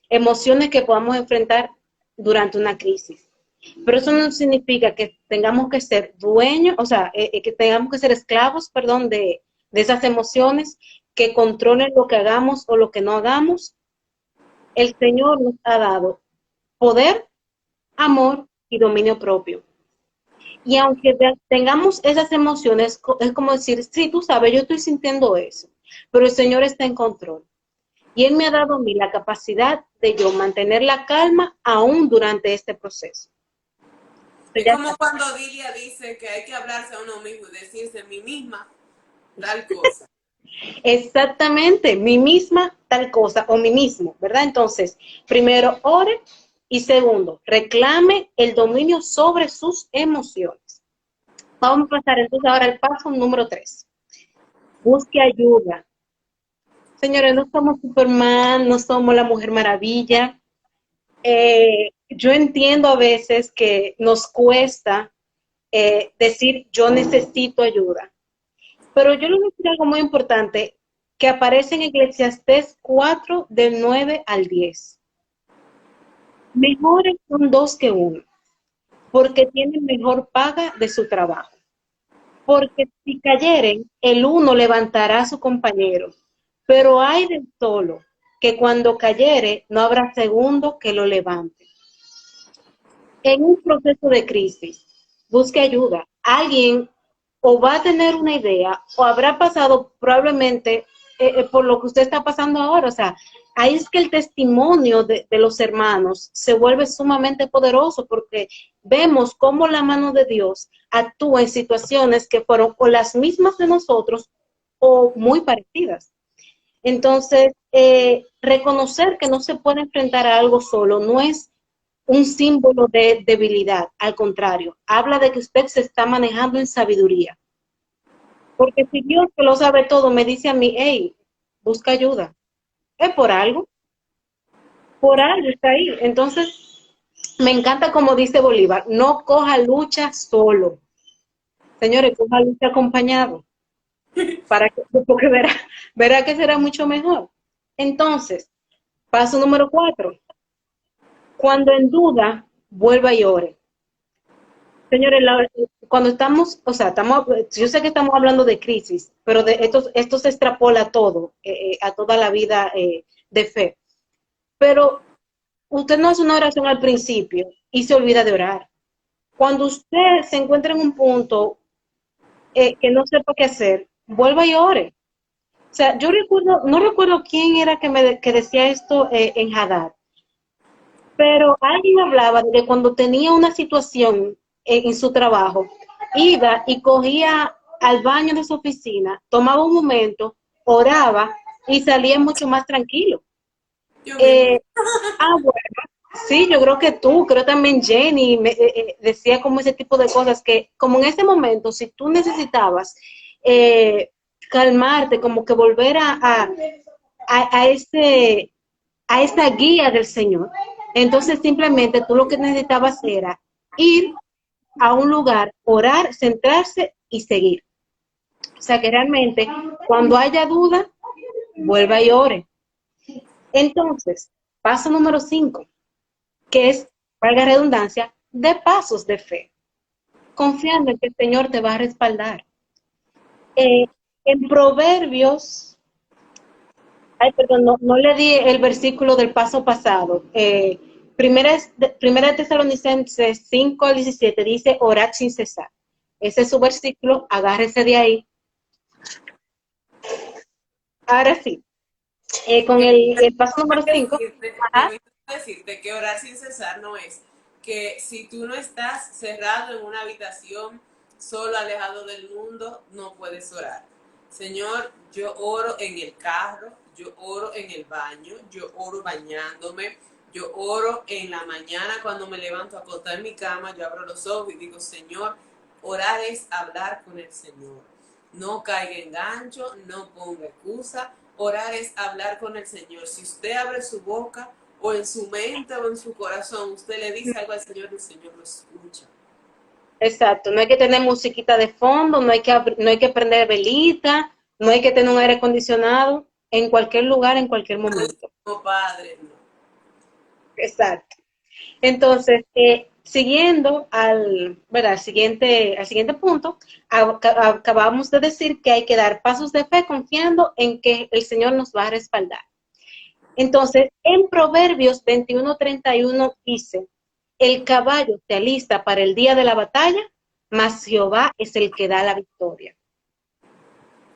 Speaker 2: emociones que podamos enfrentar durante una crisis. Pero eso no significa que tengamos que ser dueños, o sea, que tengamos que ser esclavos, perdón, de esas emociones que controlen lo que hagamos o lo que no hagamos. El Señor nos ha dado poder, amor y dominio propio. Y aunque tengamos esas emociones, es como decir, sí, tú sabes, yo estoy sintiendo eso, pero el Señor está en control. Y Él me ha dado a mí la capacidad de yo mantener la calma aún durante este proceso. Entonces,
Speaker 1: Es
Speaker 2: ya
Speaker 1: como
Speaker 2: está.
Speaker 1: cuando Dilia dice que hay que hablarse a uno mismo y decirse a mí misma tal cosa.
Speaker 2: Exactamente, mi misma tal cosa o mi mismo, ¿verdad? Entonces, primero, ore y segundo, reclame el dominio sobre sus emociones. Vamos a pasar entonces ahora al paso número 3. Busque ayuda. Señores, no somos Superman, no somos la Mujer Maravilla. Yo entiendo a veces que nos cuesta decir yo necesito ayuda. Pero yo les voy a decir algo muy importante que aparece en Eclesiastés 4, del 9 al 10. Mejores son dos que uno, porque tienen mejor paga de su trabajo. Porque si cayeren, el uno levantará a su compañero. Pero hay del solo, que cuando cayere, no habrá segundo que lo levante. En un proceso de crisis, busque ayuda. Alguien o va a tener una idea o habrá pasado probablemente por lo que usted está pasando ahora. O sea, ahí es que el testimonio de los hermanos se vuelve sumamente poderoso porque vemos cómo la mano de Dios actúa en situaciones que fueron o las mismas de nosotros o muy parecidas. Entonces, reconocer que no se puede enfrentar a algo solo no es un símbolo de debilidad, al contrario, habla de que usted se está manejando en sabiduría. Porque si Dios, que lo sabe todo, me dice a mí, hey, busca ayuda, es por algo está ahí. Entonces, me encanta como dice Bolívar, no coja lucha solo. Señores, coja lucha acompañado, porque verá que será mucho mejor. Entonces, paso número 4, cuando en duda, vuelva y ore. Señores, cuando estamos, o sea, yo sé que estamos hablando de crisis, pero esto se extrapola a todo, a toda la vida de fe. Pero usted no hace una oración al principio y se olvida de orar. Cuando usted se encuentra en un punto que no sepa qué hacer, vuelva y ore. O sea, yo recuerdo, no recuerdo quién era que decía esto en Hadad, pero alguien hablaba de que cuando tenía una situación en su trabajo, iba y cogía al baño de su oficina, tomaba un momento, oraba y salía mucho más tranquilo.
Speaker 1: Yo misma.
Speaker 2: Eh, bueno, sí, yo creo que tú, creo también Jenny decía como ese tipo de cosas que como en ese momento, si tú necesitabas eh, calmarte, como que volver a ese a esa guía del Señor. Entonces simplemente tú lo que necesitabas era ir a un lugar, orar, centrarse y seguir. O sea que realmente cuando haya duda, vuelva y ore. Entonces, paso número 5, que es, valga redundancia, de pasos de fe, confiando en que el Señor te va a respaldar. Eh, en Proverbios, ay, perdón, no le di el versículo del paso pasado. Primera de Tesalonicenses 5:17 dice, orad sin cesar. Ese es su versículo, agárrese de ahí. Ahora sí, con el paso número 5.
Speaker 1: Permíteme decirte que orar sin cesar no es que si tú no estás cerrado en una habitación, solo alejado del mundo, no puedes orar. Señor, yo oro en el carro, yo oro en el baño, yo oro bañándome, yo oro en la mañana cuando me levanto a acostar en mi cama, yo abro los ojos y digo, Señor, orar es hablar con el Señor. No caiga en gancho, no ponga excusa. Orar es hablar con el Señor. Si usted abre su boca o en su mente o en su corazón, usted le dice algo al Señor, el Señor lo escucha.
Speaker 2: Exacto, no hay que tener musiquita de fondo, no hay que prender velita, no hay que tener un aire acondicionado en cualquier lugar, en cualquier momento.
Speaker 1: No, Padre, no.
Speaker 2: Exacto. Entonces, siguiendo ¿verdad? Al siguiente punto, acabamos de decir que hay que dar pasos de fe confiando en que el Señor nos va a respaldar. Entonces, en Proverbios 21:31 dice, el caballo se alista para el día de la batalla, mas Jehová es el que da la victoria.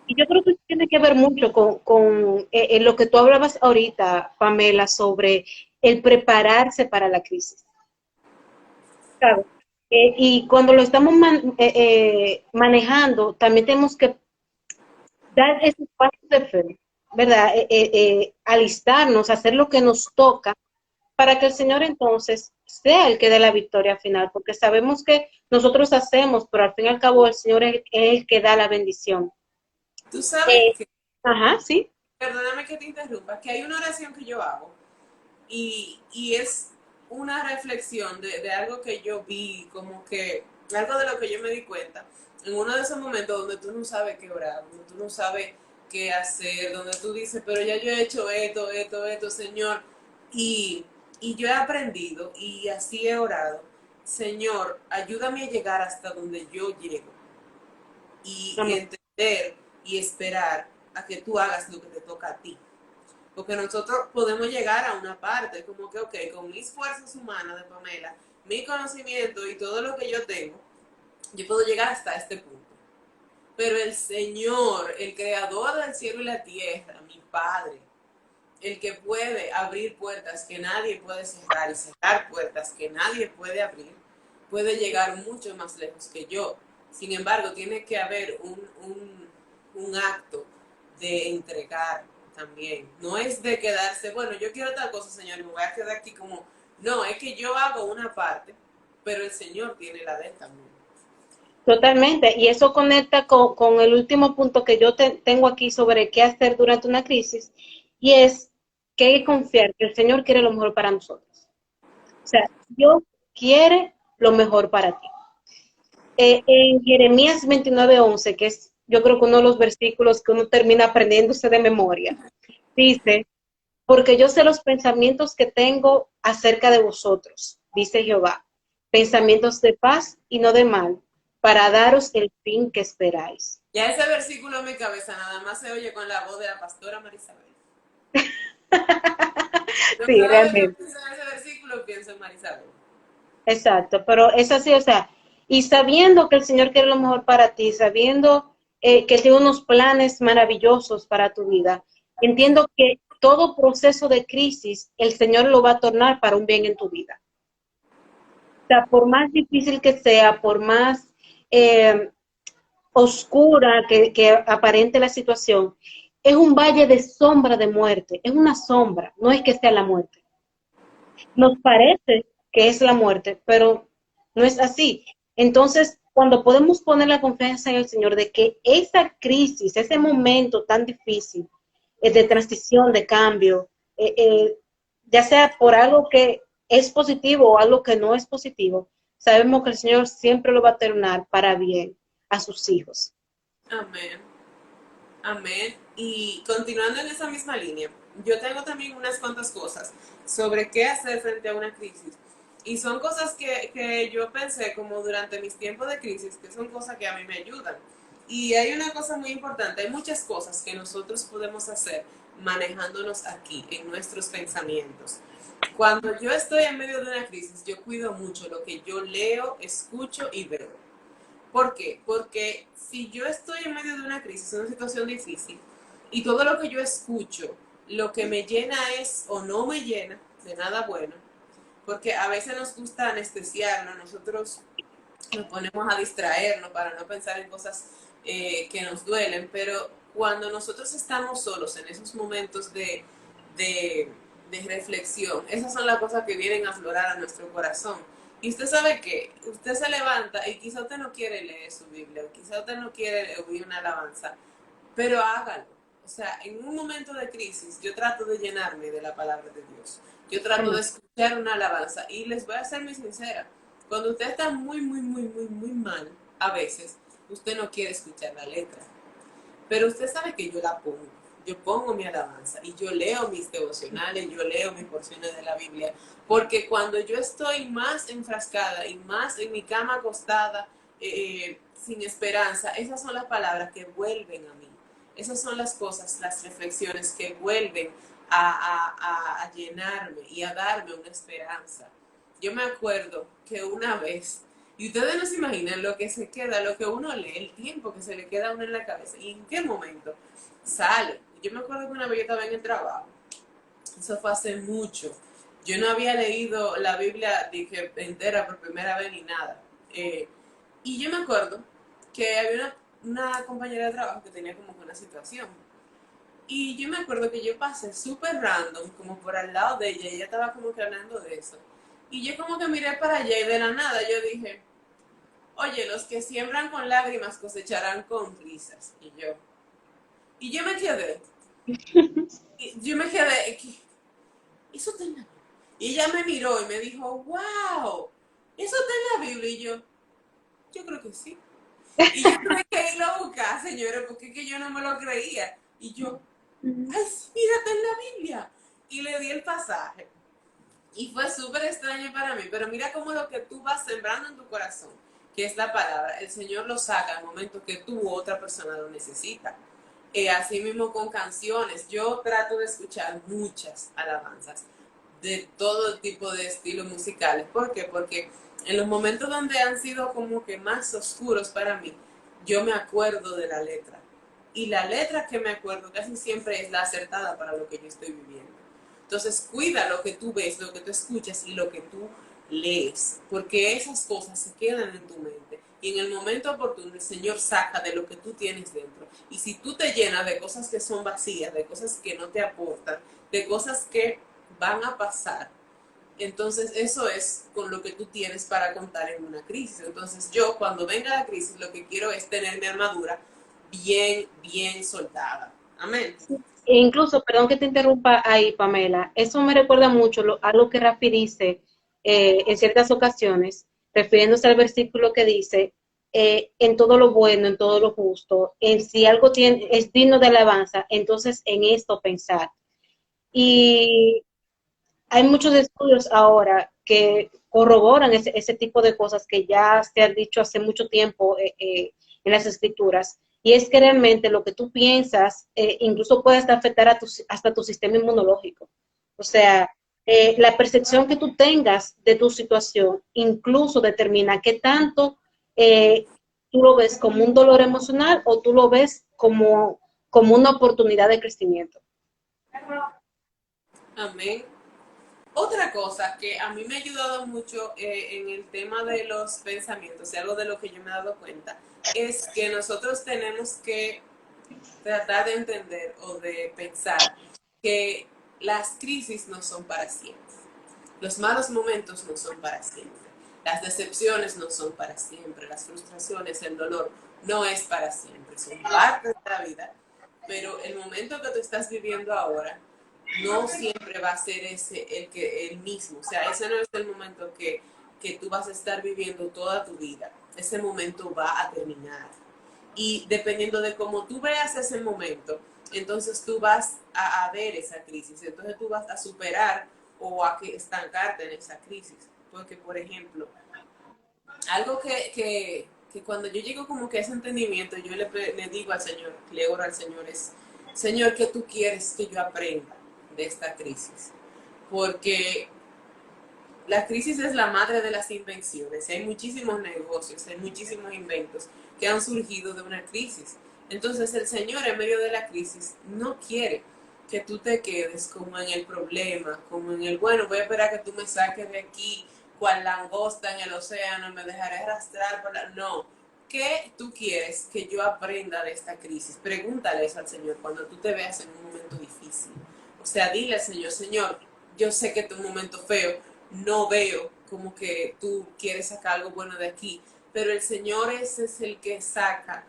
Speaker 2: Y yo creo que eso tiene que ver mucho con lo que tú hablabas ahorita, Pamela, sobre el prepararse para la crisis. ¿Sabes? Y cuando lo estamos manejando, también tenemos que dar esos pasos de fe, ¿verdad? Alistarnos, hacer lo que nos toca para que el Señor entonces sea el que dé la victoria final, porque sabemos que nosotros hacemos, pero al fin y al cabo el Señor es el que da la bendición.
Speaker 1: Tú sabes
Speaker 2: Eh,
Speaker 1: que,
Speaker 2: ajá, sí.
Speaker 1: perdóname que te interrumpa, que hay una oración que yo hago y es una reflexión de algo que yo vi, como que algo de lo que yo me di cuenta, en uno de esos momentos donde tú no sabes qué orar, donde tú no sabes qué hacer, donde tú dices, pero ya yo he hecho esto, Señor, y, y yo he aprendido y así he orado, Señor, ayúdame a llegar hasta donde yo llego y entender y esperar a que tú hagas lo que te toca a ti. Porque nosotros podemos llegar a una parte, como que, ok, con mis fuerzas humanas de Pamela, mi conocimiento y todo lo que yo tengo, yo puedo llegar hasta este punto. Pero el Señor, el creador del cielo y la tierra, mi Padre, el que puede abrir puertas que nadie puede cerrar y cerrar puertas que nadie puede abrir, puede llegar mucho más lejos que yo. Sin embargo, tiene que haber un acto de entregar también. No es de quedarse, bueno, yo quiero tal cosa, Señor, y me voy a quedar aquí como, no, es que yo hago una parte, pero el Señor tiene la de él también.
Speaker 2: Totalmente, y eso conecta con el último punto que yo tengo aquí sobre qué hacer durante una crisis, y es que hay que confiar que el Señor quiere lo mejor para nosotros. O sea, Dios quiere lo mejor para ti. En Jeremías 29:11, que es yo creo que uno de los versículos que uno termina aprendiéndose de memoria, dice, porque yo sé los pensamientos que tengo acerca de vosotros, dice Jehová, pensamientos de paz y no de mal, para daros el fin que esperáis.
Speaker 1: Ya ese versículo en mi cabeza nada más se oye con la voz de la pastora Marisabel. Yo
Speaker 2: Sí,
Speaker 1: cada vez que
Speaker 2: realmente.
Speaker 1: pienso en ese versículo pienso en Marisabel.
Speaker 2: Exacto, pero es así, o sea, y sabiendo que el Señor quiere lo mejor para ti, sabiendo que tiene unos planes maravillosos para tu vida, entiendo que todo proceso de crisis, el Señor lo va a tornar para un bien en tu vida. O sea, por más difícil que sea, por más eh, oscura que aparente la situación, es un valle de sombra de muerte, es una sombra, no es que sea la muerte. Nos parece que es la muerte, pero no es así. Entonces, cuando podemos poner la confianza en el Señor de que esa crisis, ese momento tan difícil de transición, de cambio, eh, eh, ya sea por algo que es positivo o algo que no es positivo, sabemos que el Señor siempre lo va a tornar para bien a sus hijos.
Speaker 1: Amén. Amén. Y continuando en esa misma línea, yo tengo también unas cuantas cosas sobre qué hacer frente a una crisis. Y son cosas que yo pensé como durante mis tiempos de crisis, que son cosas que a mí me ayudan. Y hay una cosa muy importante, hay muchas cosas que nosotros podemos hacer manejándonos aquí, en nuestros pensamientos. Cuando yo estoy en medio de una crisis, yo cuido mucho lo que yo leo, escucho y veo. ¿Por qué? Porque si yo estoy en medio de una crisis, una situación difícil, y todo lo que yo escucho, lo que me llena es o no me llena de nada bueno, porque a veces nos gusta anestesiarnos, nosotros nos ponemos a distraernos para no pensar en cosas que nos duelen, pero cuando nosotros estamos solos en esos momentos de, de reflexión, esas son las cosas que vienen a aflorar a nuestro corazón. Y usted sabe que usted se levanta y quizá usted no quiere leer su Biblia, o quizá usted no quiere oír una alabanza, pero hágalo. O sea, en un momento de crisis, yo trato de llenarme de la palabra de Dios. Yo trato de
Speaker 2: Amén.
Speaker 1: escuchar una alabanza. Y les voy a ser muy sincera. Cuando usted está muy mal, a veces, usted no quiere escuchar la letra. Pero usted sabe que yo la pongo. Yo pongo mi alabanza y yo leo mis devocionales, yo leo mis porciones de la Biblia. Porque cuando yo estoy más enfrascada y más en mi cama acostada, sin esperanza, esas son las palabras que vuelven a mí. Esas son las cosas, las reflexiones que vuelven a llenarme y a darme una esperanza. Yo me acuerdo que una vez, y ustedes no se imaginan lo que se queda, lo que uno lee, el tiempo que se le queda a uno en la cabeza y en qué momento sale. Yo me acuerdo que una vez yo estaba en el trabajo, eso fue hace mucho. Yo no había leído la Biblia dije, entera por primera vez ni nada. Y yo me acuerdo que había una compañera de trabajo que tenía como que una situación. Y yo me acuerdo que yo pasé súper random, como por al lado de ella, y ella estaba como que hablando de eso. Y yo como que miré para allá y de la nada yo dije, oye, los que siembran con lágrimas cosecharán con risas. Y yo me quedé, eso está en la Biblia. Y ella me miró y me dijo, wow, eso está en la Biblia. Y yo creo que sí. Y yo tuve que irlo a buscar, señores, porque es que yo no me lo creía. Y yo, ay, sí, mira, está en la Biblia. Y le di el pasaje. Y fue súper extraño para mí, pero mira cómo lo que tú vas sembrando en tu corazón, que es la palabra, el Señor lo saca al momento que tú u otra persona lo necesita. Así mismo con canciones, yo trato de escuchar muchas alabanzas de todo tipo de estilos musicales. ¿Por qué? Porque en los momentos donde han sido como que más oscuros para mí, yo me acuerdo de la letra. Y la letra que me acuerdo casi siempre es la acertada para lo que yo estoy viviendo. Entonces, cuida lo que tú ves, lo que tú escuchas y lo que tú lees, porque esas cosas se quedan en tu mente. Y en el momento oportuno el Señor saca de lo que tú tienes dentro. Y si tú te llenas de cosas que son vacías, de cosas que no te aportan, de cosas que van a pasar, entonces eso es con lo que tú tienes para contar en una crisis. Entonces yo cuando venga la crisis lo que quiero es tener mi armadura bien soldada. Amén.
Speaker 2: E incluso, perdón que te interrumpa ahí, Pamela, eso me recuerda mucho algo que Rafi dice en ciertas ocasiones, refiriéndose al versículo que dice, en todo lo bueno, en todo lo justo, en si algo es digno de alabanza, entonces en esto pensar. Y hay muchos estudios ahora que corroboran ese tipo de cosas que ya se han dicho hace mucho tiempo en las escrituras. Y es que realmente lo que tú piensas incluso puede hasta afectar hasta tu sistema inmunológico. O sea, la percepción que tú tengas de tu situación incluso determina qué tanto eh, tú lo ves como un dolor emocional o tú lo ves como una oportunidad de crecimiento.
Speaker 1: Amén. Otra cosa que a mí me ha ayudado mucho en el tema de los pensamientos, y algo de lo que yo me he dado cuenta, es que nosotros tenemos que tratar de entender o de pensar que las crisis no son para siempre. Los malos momentos no son para siempre. Las decepciones no son para siempre. Las frustraciones, el dolor no es para siempre. Son parte de la vida. Pero el momento que tú estás viviendo ahora no siempre va a ser el mismo. O sea, ese no es el momento que tú vas a estar viviendo toda tu vida. Ese momento va a terminar. Y dependiendo de cómo tú veas ese momento, entonces tú vas a ver esa crisis. Entonces tú vas a superar o a que estancarte en esa crisis. Porque, por ejemplo, algo que cuando yo llego como que a ese entendimiento, yo le digo al Señor, le oro al Señor, es, Señor, ¿qué tú quieres que yo aprenda de esta crisis? Porque la crisis es la madre de las invenciones. Hay muchísimos negocios, hay muchísimos inventos que han surgido de una crisis. Entonces el Señor en medio de la crisis no quiere que tú te quedes como en el problema, como en el, bueno, voy a esperar que tú me saques de aquí, cual langosta en el océano, y me dejaré arrastrar por la... No, ¿qué tú quieres que yo aprenda de esta crisis? Pregúntale eso al Señor cuando tú te veas en un momento difícil. O sea, dile al Señor, Señor, yo sé que es un momento feo, no veo como que tú quieres sacar algo bueno de aquí, pero el Señor es el que saca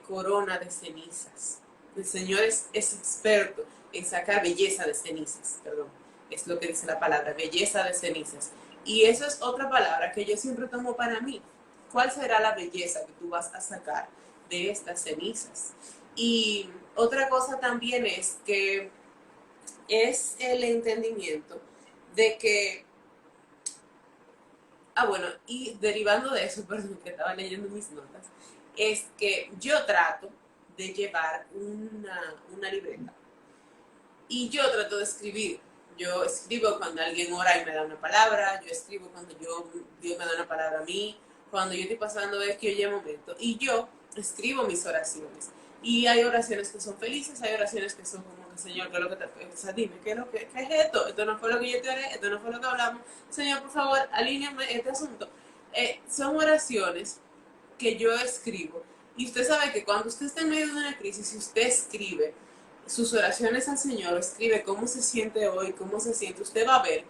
Speaker 1: corona de cenizas. El Señor es experto en sacar belleza de cenizas, perdón, es lo que dice la palabra, belleza de cenizas. Y eso es otra palabra que yo siempre tomo para mí. ¿Cuál será la belleza que tú vas a sacar de estas cenizas? Y otra cosa también es que es el entendimiento de que bueno, y derivando de eso, perdón, que estaba leyendo mis notas, es que yo trato de llevar una libreta y yo trato de escribir. Yo escribo cuando alguien ora y me da una palabra, yo escribo cuando Dios me da una palabra a mí, cuando yo estoy pasando X o Y momento, y yo escribo mis oraciones. Y hay oraciones que son felices, hay oraciones que son como que, Señor, ¿qué es lo que te... O sea, dime, ¿qué es esto? Esto no fue lo que yo te oré, esto no fue lo que hablamos. Señor, por favor, alíñame este asunto. Son oraciones que yo escribo. Y usted sabe que cuando usted está en medio de una crisis, si usted escribe sus oraciones al Señor, escribe cómo se siente hoy, cómo se siente, usted va a ver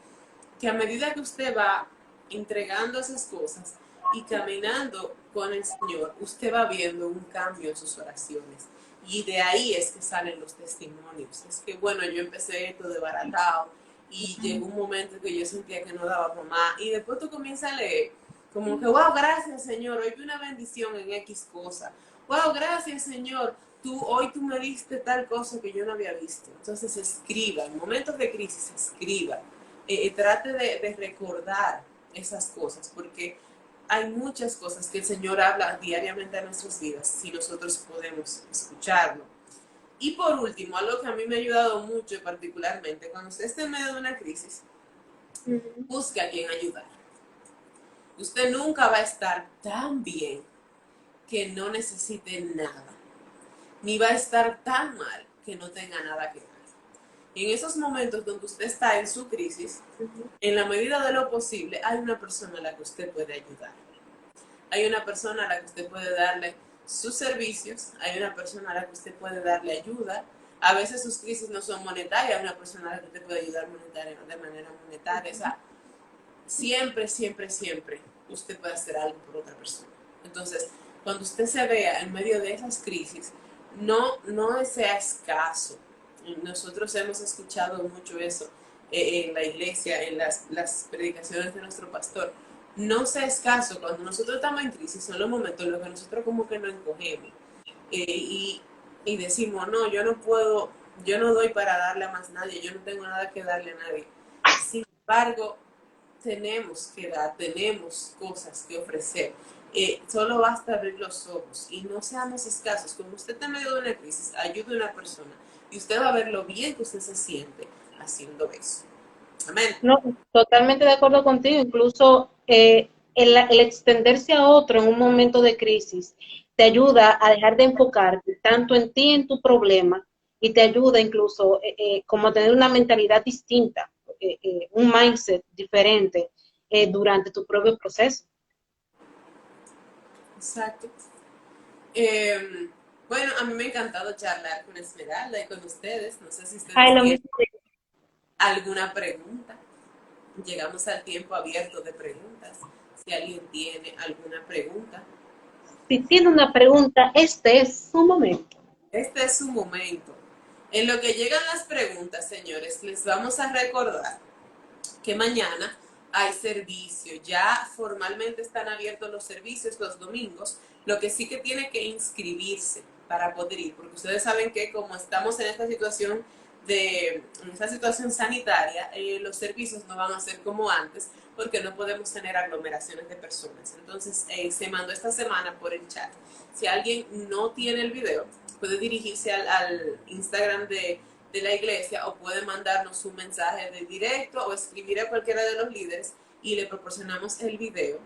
Speaker 1: que a medida que usted va entregando esas cosas y caminando con el Señor, usted va viendo un cambio en sus oraciones. Y de ahí es que salen los testimonios. Es que, bueno, yo empecé esto de baratao y llegó un momento en que yo sentía que no daba para más. Y después tú comienzas a leer, como que, wow, gracias Señor, hoy vi una bendición en X cosa. Wow, gracias Señor, hoy tú me diste tal cosa que yo no había visto. Entonces escriba, en momentos de crisis escriba. Trate de recordar esas cosas, porque hay muchas cosas que el Señor habla diariamente a nuestras vidas si nosotros podemos escucharlo. Y por último, algo que a mí me ha ayudado mucho particularmente, cuando usted esté en medio de una crisis, busque a quien ayudar. Usted nunca va a estar tan bien que no necesite nada, ni va a estar tan mal que no tenga nada que dar. Y en esos momentos donde usted está en su crisis, en la medida de lo posible, hay una persona a la que usted puede ayudar. Hay una persona a la que usted puede darle sus servicios, hay una persona a la que usted puede darle ayuda. A veces sus crisis no son monetarias, hay una persona a la que usted puede ayudar de manera monetaria. O sea, siempre, siempre, siempre usted puede hacer algo por otra persona. Entonces, cuando usted se vea en medio de esas crisis, no sea escaso. Nosotros hemos escuchado mucho eso en la iglesia, en las predicaciones de nuestro pastor. No sea escaso. Cuando nosotros estamos en crisis, son los momentos en los que nosotros como que nos encogemos y decimos, no, yo no puedo, yo no doy para darle a más nadie, yo no tengo nada que darle a nadie. Sin embargo, tenemos que dar, tenemos cosas que ofrecer. Solo basta abrir los ojos y no seamos escasos. Como usted está en medio de una crisis, ayude a una persona y usted va a ver lo bien que usted se siente haciendo eso. Amén.
Speaker 2: No, totalmente de acuerdo contigo. Incluso el extenderse a otro en un momento de crisis te ayuda a dejar de enfocarte tanto en ti, en tu problema, y te ayuda incluso como a tener una mentalidad distinta, un mindset diferente durante tu propio proceso.
Speaker 1: Exacto. Bueno, a mí me ha encantado charlar con Esmeralda y con ustedes. No sé si
Speaker 2: Ay,
Speaker 1: ustedes
Speaker 2: lo
Speaker 1: tienen
Speaker 2: mismo.
Speaker 1: alguna pregunta. Llegamos al tiempo abierto de preguntas. Si alguien tiene alguna pregunta,
Speaker 2: Si tiene una pregunta, este es su momento.
Speaker 1: este es su momento. En lo que llegan las preguntas, señores, les vamos a recordar que mañana hay servicio. Ya formalmente están abiertos los servicios los domingos. Lo que sí que tiene que inscribirse para poder ir, porque ustedes saben que como estamos en esta situación sanitaria, los servicios no van a ser como antes, porque no podemos tener aglomeraciones de personas. Entonces, se mandó esta semana por el chat. Si alguien no tiene el video, puede dirigirse al Instagram de la iglesia o puede mandarnos un mensaje de directo o escribir a cualquiera de los líderes y le proporcionamos el video.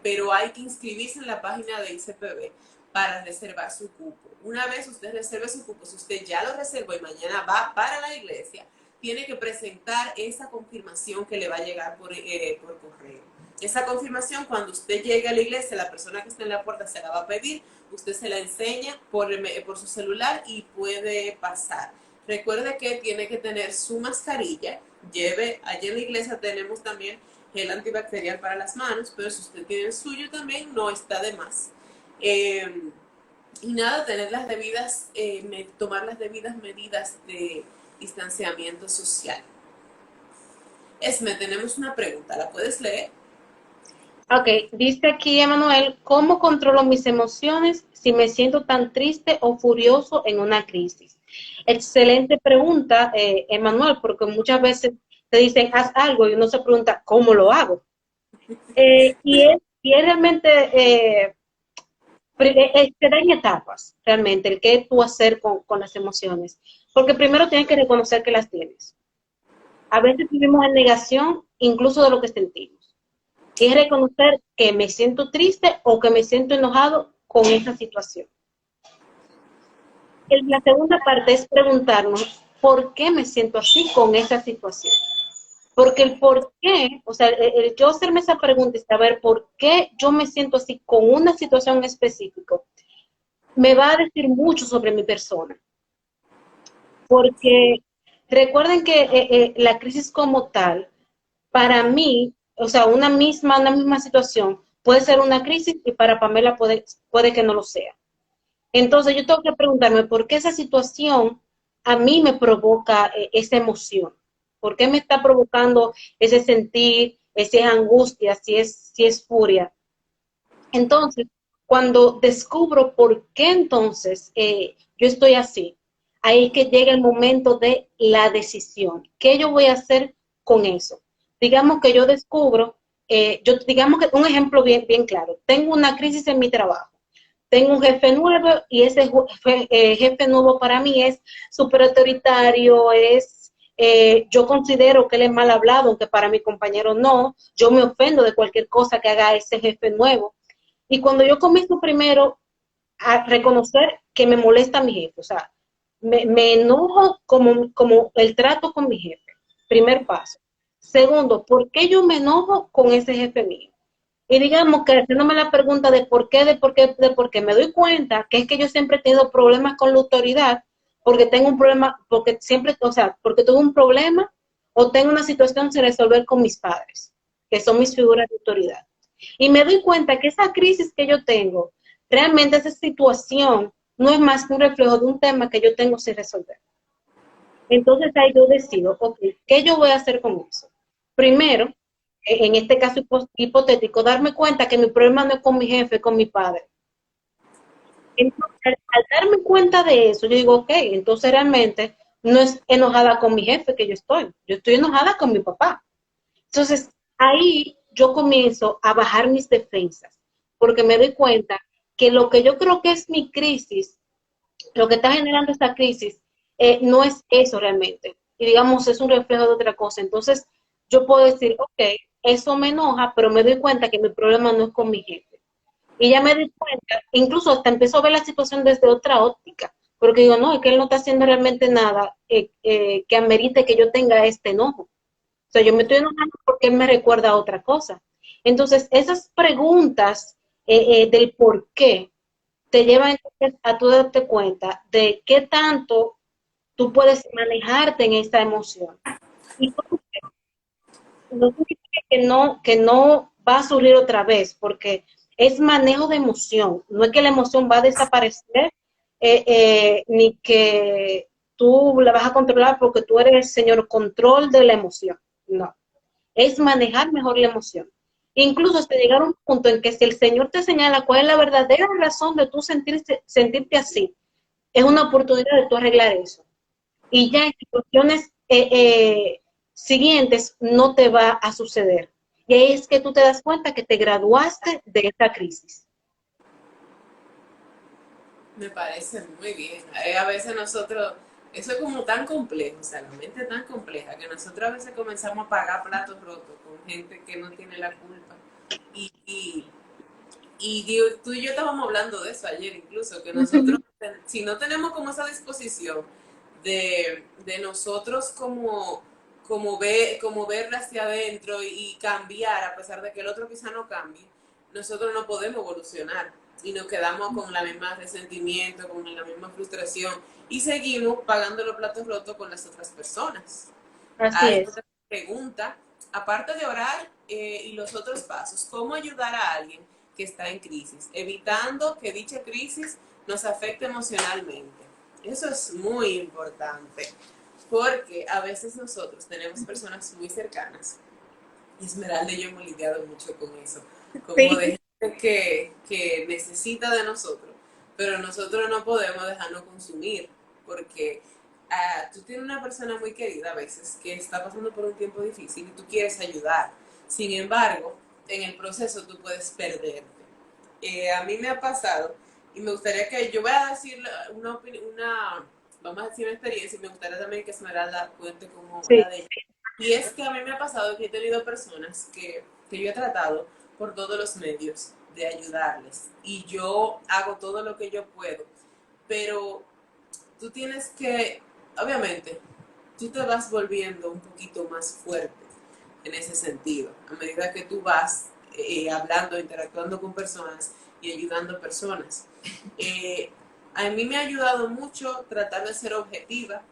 Speaker 1: Pero hay que inscribirse en la página de ICPB para reservar su cupo. Una vez usted reserve su cupo, si usted ya lo reservó y mañana va para la iglesia, tiene que presentar esa confirmación que le va a llegar por correo. Esa confirmación, cuando usted llegue a la iglesia, la persona que está en la puerta se la va a pedir, usted se la enseña por su celular y puede pasar. Recuerde que tiene que tener su mascarilla. Allí en la iglesia tenemos también gel antibacterial para las manos, pero si usted tiene el suyo también, no está de más. Y nada, tomar las debidas medidas de distanciamiento social. Esme, tenemos una pregunta, ¿la puedes leer?
Speaker 2: Ok, dice aquí Emanuel, ¿cómo controlo mis emociones si me siento tan triste o furioso en una crisis? Excelente pregunta, Emanuel, porque muchas veces te dicen, haz algo y uno se pregunta, ¿cómo lo hago? Y es realmente, te da en etapas, realmente, el qué tú hacer con las emociones. Porque primero tienes que reconocer que las tienes. A veces vivimos en negación incluso de lo que sentimos. Y es reconocer que me siento triste o que me siento enojado con esa situación. La segunda parte es preguntarnos por qué me siento así con esa situación. Porque el por qué, o sea, el yo hacerme esa pregunta y saber por qué yo me siento así con una situación específica, me va a decir mucho sobre mi persona. Porque recuerden que la crisis como tal, para mí, o sea, una misma situación puede ser una crisis y para Pamela puede que no lo sea. Entonces yo tengo que preguntarme por qué esa situación a mí me provoca esa emoción. ¿Por qué me está provocando ese sentir, esa angustia, si es furia? Entonces, cuando descubro por qué entonces yo estoy así, ahí es que llega el momento de la decisión. ¿Qué yo voy a hacer con eso? Digamos que yo descubro, digamos que un ejemplo bien, bien claro, tengo una crisis en mi trabajo. Tengo un jefe nuevo y ese jefe nuevo para mí es súper autoritario, yo considero que él es mal hablado, aunque para mi compañero no. Yo me ofendo de cualquier cosa que haga ese jefe nuevo. Y cuando yo comienzo primero a reconocer que me molesta mi jefe, o sea, me enojo como el trato con mi jefe, primer paso. Segundo, ¿por qué yo me enojo con ese jefe mío? Y digamos que haciéndome la pregunta de por qué, me doy cuenta que es que yo siempre he tenido problemas con la autoridad, porque tengo un problema, porque siempre, o sea, porque tuve un problema o tengo una situación sin resolver con mis padres, que son mis figuras de autoridad. Y me doy cuenta que esa crisis que yo tengo, realmente esa situación no es más que un reflejo de un tema que yo tengo sin resolver. Entonces ahí yo decido, ok, ¿qué yo voy a hacer con eso? Primero, en este caso hipotético, darme cuenta que mi problema no es con mi jefe, es con mi padre. Entonces, al darme cuenta de eso, yo digo, ok, entonces realmente no es enojada con mi jefe que yo estoy enojada con mi papá. Entonces, ahí yo comienzo a bajar mis defensas, porque me doy cuenta que lo que yo creo que es mi crisis, lo que está generando esta crisis, no es eso realmente. Y digamos, es un reflejo de otra cosa. Entonces, yo puedo decir, ok, eso me enoja, pero me doy cuenta que mi problema no es con mi jefe. Y ya me di cuenta, incluso hasta empezó a ver la situación desde otra óptica, porque digo, no, es que él no está haciendo realmente nada que amerite que yo tenga este enojo. O sea, yo me estoy enojando porque él me recuerda a otra cosa. Entonces, esas preguntas del por qué te llevan entonces a tú darte cuenta de qué tanto tú puedes manejarte en esta emoción. Y no significa que no va a surgir otra vez, porque es manejo de emoción. No es que la emoción va a desaparecer, ni que tú la vas a controlar porque tú eres el señor control de la emoción. No, es manejar mejor la emoción. Incluso hasta llegar a un punto en que si el Señor te señala cuál es la verdadera razón de tú sentirte así, es una oportunidad de tú arreglar eso. Y ya en situaciones siguientes no te va a suceder. Y ahí es que tú te das cuenta que te graduaste de esta crisis.
Speaker 1: Me parece muy bien. A veces nosotros, eso es como tan complejo, o sea, la mente es tan compleja que nosotros a veces comenzamos a pagar platos rotos con gente que no tiene la culpa. Y, y, tú y yo estábamos hablando de eso ayer incluso, que nosotros, si no tenemos como esa disposición de nosotros como ver hacia adentro y cambiar, a pesar de que el otro quizá no cambie, nosotros no podemos evolucionar y nos quedamos con la misma resentimiento, con la misma frustración y seguimos pagando los platos rotos con las otras personas.
Speaker 2: Así
Speaker 1: Hay
Speaker 2: es.
Speaker 1: otra pregunta, aparte de orar y los otros pasos, ¿cómo ayudar a alguien que está en crisis, evitando que dicha crisis nos afecte emocionalmente? Eso es muy importante, porque a veces nosotros tenemos personas muy cercanas. Esmeralda y yo hemos lidiado mucho con eso, como
Speaker 2: Sí.
Speaker 1: de gente que necesita de nosotros, pero nosotros no podemos dejarnos consumir, porque tú tienes una persona muy querida a veces que está pasando por un tiempo difícil y tú quieres ayudar. Sin embargo, en el proceso tú puedes perderte. A mí me ha pasado y me gustaría que yo voy a decir vamos a decir una experiencia y me gustaría también que Esmeralda cuente como
Speaker 2: Sí.
Speaker 1: la de ella. Y es que a mí me ha pasado que he tenido personas que yo he tratado por todos los medios de ayudarles y yo hago todo lo que yo puedo, pero tú tienes que, obviamente, tú te vas volviendo un poquito más fuerte en ese sentido, a medida que tú vas hablando, interactuando con personas y ayudando a personas. Eh, a mí me ha ayudado mucho tratar de ser objetiva.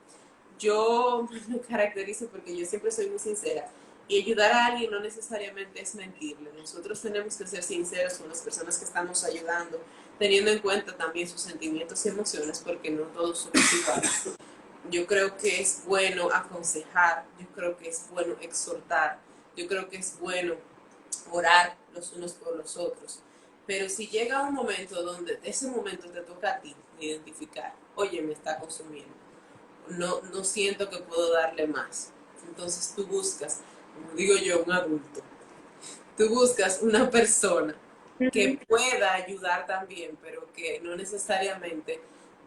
Speaker 1: Yo me caracterizo porque yo siempre soy muy sincera. Y ayudar a alguien no necesariamente es mentirle. Nosotros tenemos que ser sinceros con las personas que estamos ayudando, teniendo en cuenta también sus sentimientos y emociones, porque no todos somos iguales. Yo creo que es bueno aconsejar, yo creo que es bueno exhortar, yo creo que es bueno orar los unos por los otros. Pero si llega un momento donde ese momento te toca a ti identificar, oye, me está consumiendo, no siento que puedo darle más. Entonces tú buscas, como digo yo, un adulto, tú buscas una persona que pueda ayudar también, pero que no necesariamente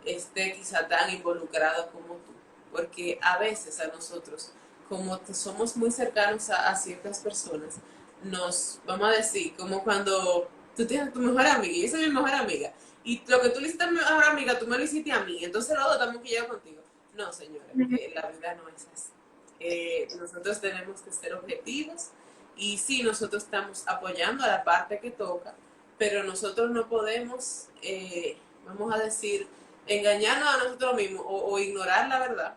Speaker 1: esté quizá tan involucrado como tú. Porque a veces a nosotros, como somos muy cercanos a ciertas personas, nos, vamos a decir, como cuando tú tienes a tu mejor amiga y esa es mi mejor amiga, y lo que tú le hiciste a mi mejor amiga, tú me lo hiciste a mí, entonces los dos estamos que llegar contigo. No, señores, la vida no es así. Nosotros tenemos que ser objetivos y sí, nosotros estamos apoyando a la parte que toca, pero nosotros no podemos, vamos a decir, engañarnos a nosotros mismos o ignorar la verdad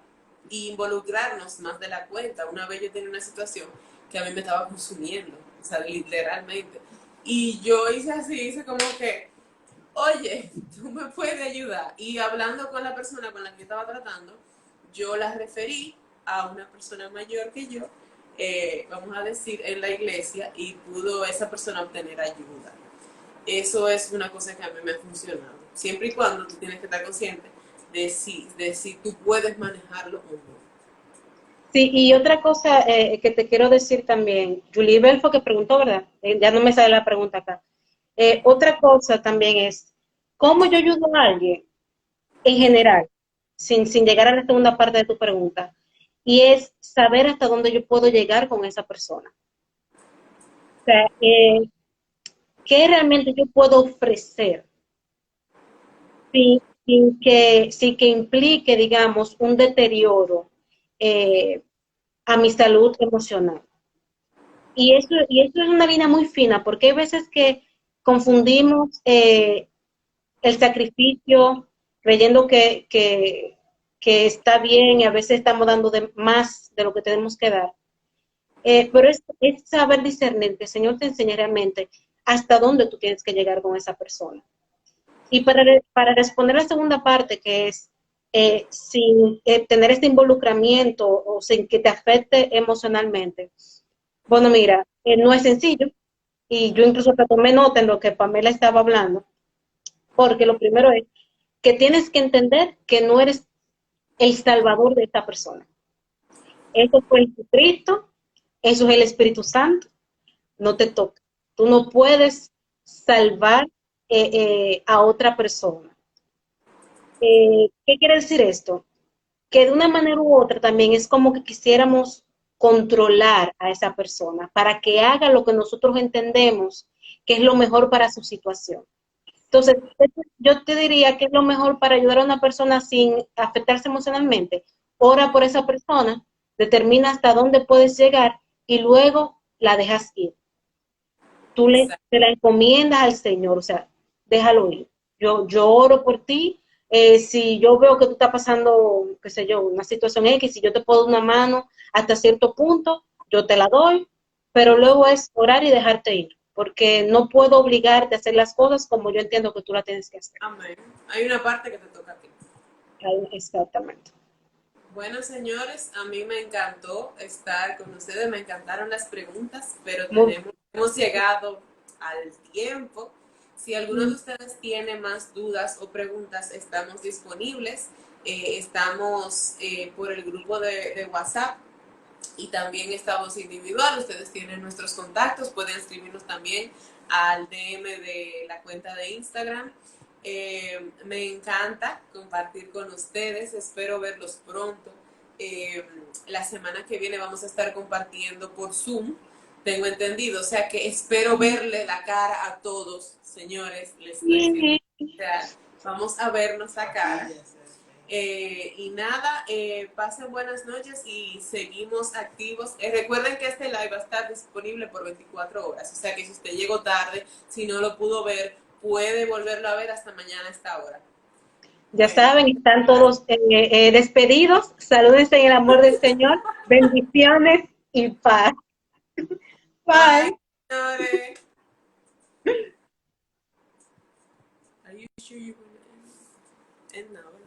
Speaker 1: e involucrarnos más de la cuenta. Una vez yo tenía una situación que a mí me estaba consumiendo, o sea, literalmente. Y yo hice así, hice como que, oye, tú me puedes ayudar. Y hablando con la persona con la que yo estaba tratando, yo la referí a una persona mayor que yo, vamos a decir, en la iglesia y pudo esa persona obtener ayuda. Eso es una cosa que a mí me ha funcionado. Siempre y cuando tú tienes que estar consciente de si tú puedes manejarlo o no.
Speaker 2: Sí, y otra cosa que te quiero decir también, Julie Bell fue que preguntó, ¿verdad? Ya no me sale la pregunta acá. Otra cosa también es, ¿cómo yo ayudo a alguien en general, sin llegar a la segunda parte de tu pregunta? Y es saber hasta dónde yo puedo llegar con esa persona. O sea, ¿qué realmente yo puedo ofrecer sin que implique, digamos, un deterioro eh, a mi salud emocional? Y eso es una línea muy fina, porque hay veces que confundimos el sacrificio creyendo que está bien y a veces estamos dando más de lo que tenemos que dar. Pero es saber discernir, que el Señor te enseña realmente hasta dónde tú tienes que llegar con esa persona. Y para responder la segunda parte, que es sin tener este involucramiento o sin que te afecte emocionalmente. Bueno, mira, no es sencillo y yo incluso hasta tomé nota en lo que Pamela estaba hablando, porque lo primero es que tienes que entender que no eres el salvador de esta persona. Eso fue Jesucristo, eso es el Espíritu Santo, no te toca. Tú no puedes salvar a otra persona. ¿Qué quiere decir esto? Que de una manera u otra también es como que quisiéramos controlar a esa persona para que haga lo que nosotros entendemos que es lo mejor para su situación. Entonces, yo te diría que es lo mejor para ayudar a una persona sin afectarse emocionalmente. Ora por esa persona, determina hasta dónde puedes llegar y luego la dejas ir. Te la encomiendas al Señor, o sea, déjalo ir. Yo oro por ti. Si yo veo que tú estás pasando, qué sé yo, una situación X, si yo te puedo dar una mano hasta cierto punto, yo te la doy, pero luego es orar y dejarte ir, porque no puedo obligarte a hacer las cosas como yo entiendo que tú las tienes que hacer.
Speaker 1: Amén. Hay una parte que te toca a ti.
Speaker 2: Exactamente.
Speaker 1: Bueno, señores, a mí me encantó estar con ustedes, me encantaron las preguntas, pero
Speaker 2: Muy
Speaker 1: hemos llegado al tiempo. Si alguno de
Speaker 2: bien.
Speaker 1: ustedes tiene más dudas o preguntas, estamos disponibles. Estamos por el grupo de WhatsApp y también estamos individual. Ustedes tienen nuestros contactos, pueden escribirnos también al DM de la cuenta de Instagram. Me encanta compartir con ustedes, espero verlos pronto. La semana que viene vamos a estar compartiendo por Zoom, tengo entendido, o sea que espero verle la cara a todos, señores, les estoy diciendo, o sea, vamos a vernos la cara. Y nada, pasen buenas noches y seguimos activos. Recuerden que este live va a estar disponible por 24 horas, o sea que si usted llegó tarde, si no lo pudo ver, puede volverlo a ver hasta mañana a esta hora.
Speaker 2: Ya
Speaker 1: Bueno,
Speaker 2: saben, están todos despedidos. Salúdense en el amor del Señor. Bendiciones y paz.
Speaker 1: bye,
Speaker 2: Bye.
Speaker 1: señores. Are you sure you want to end now?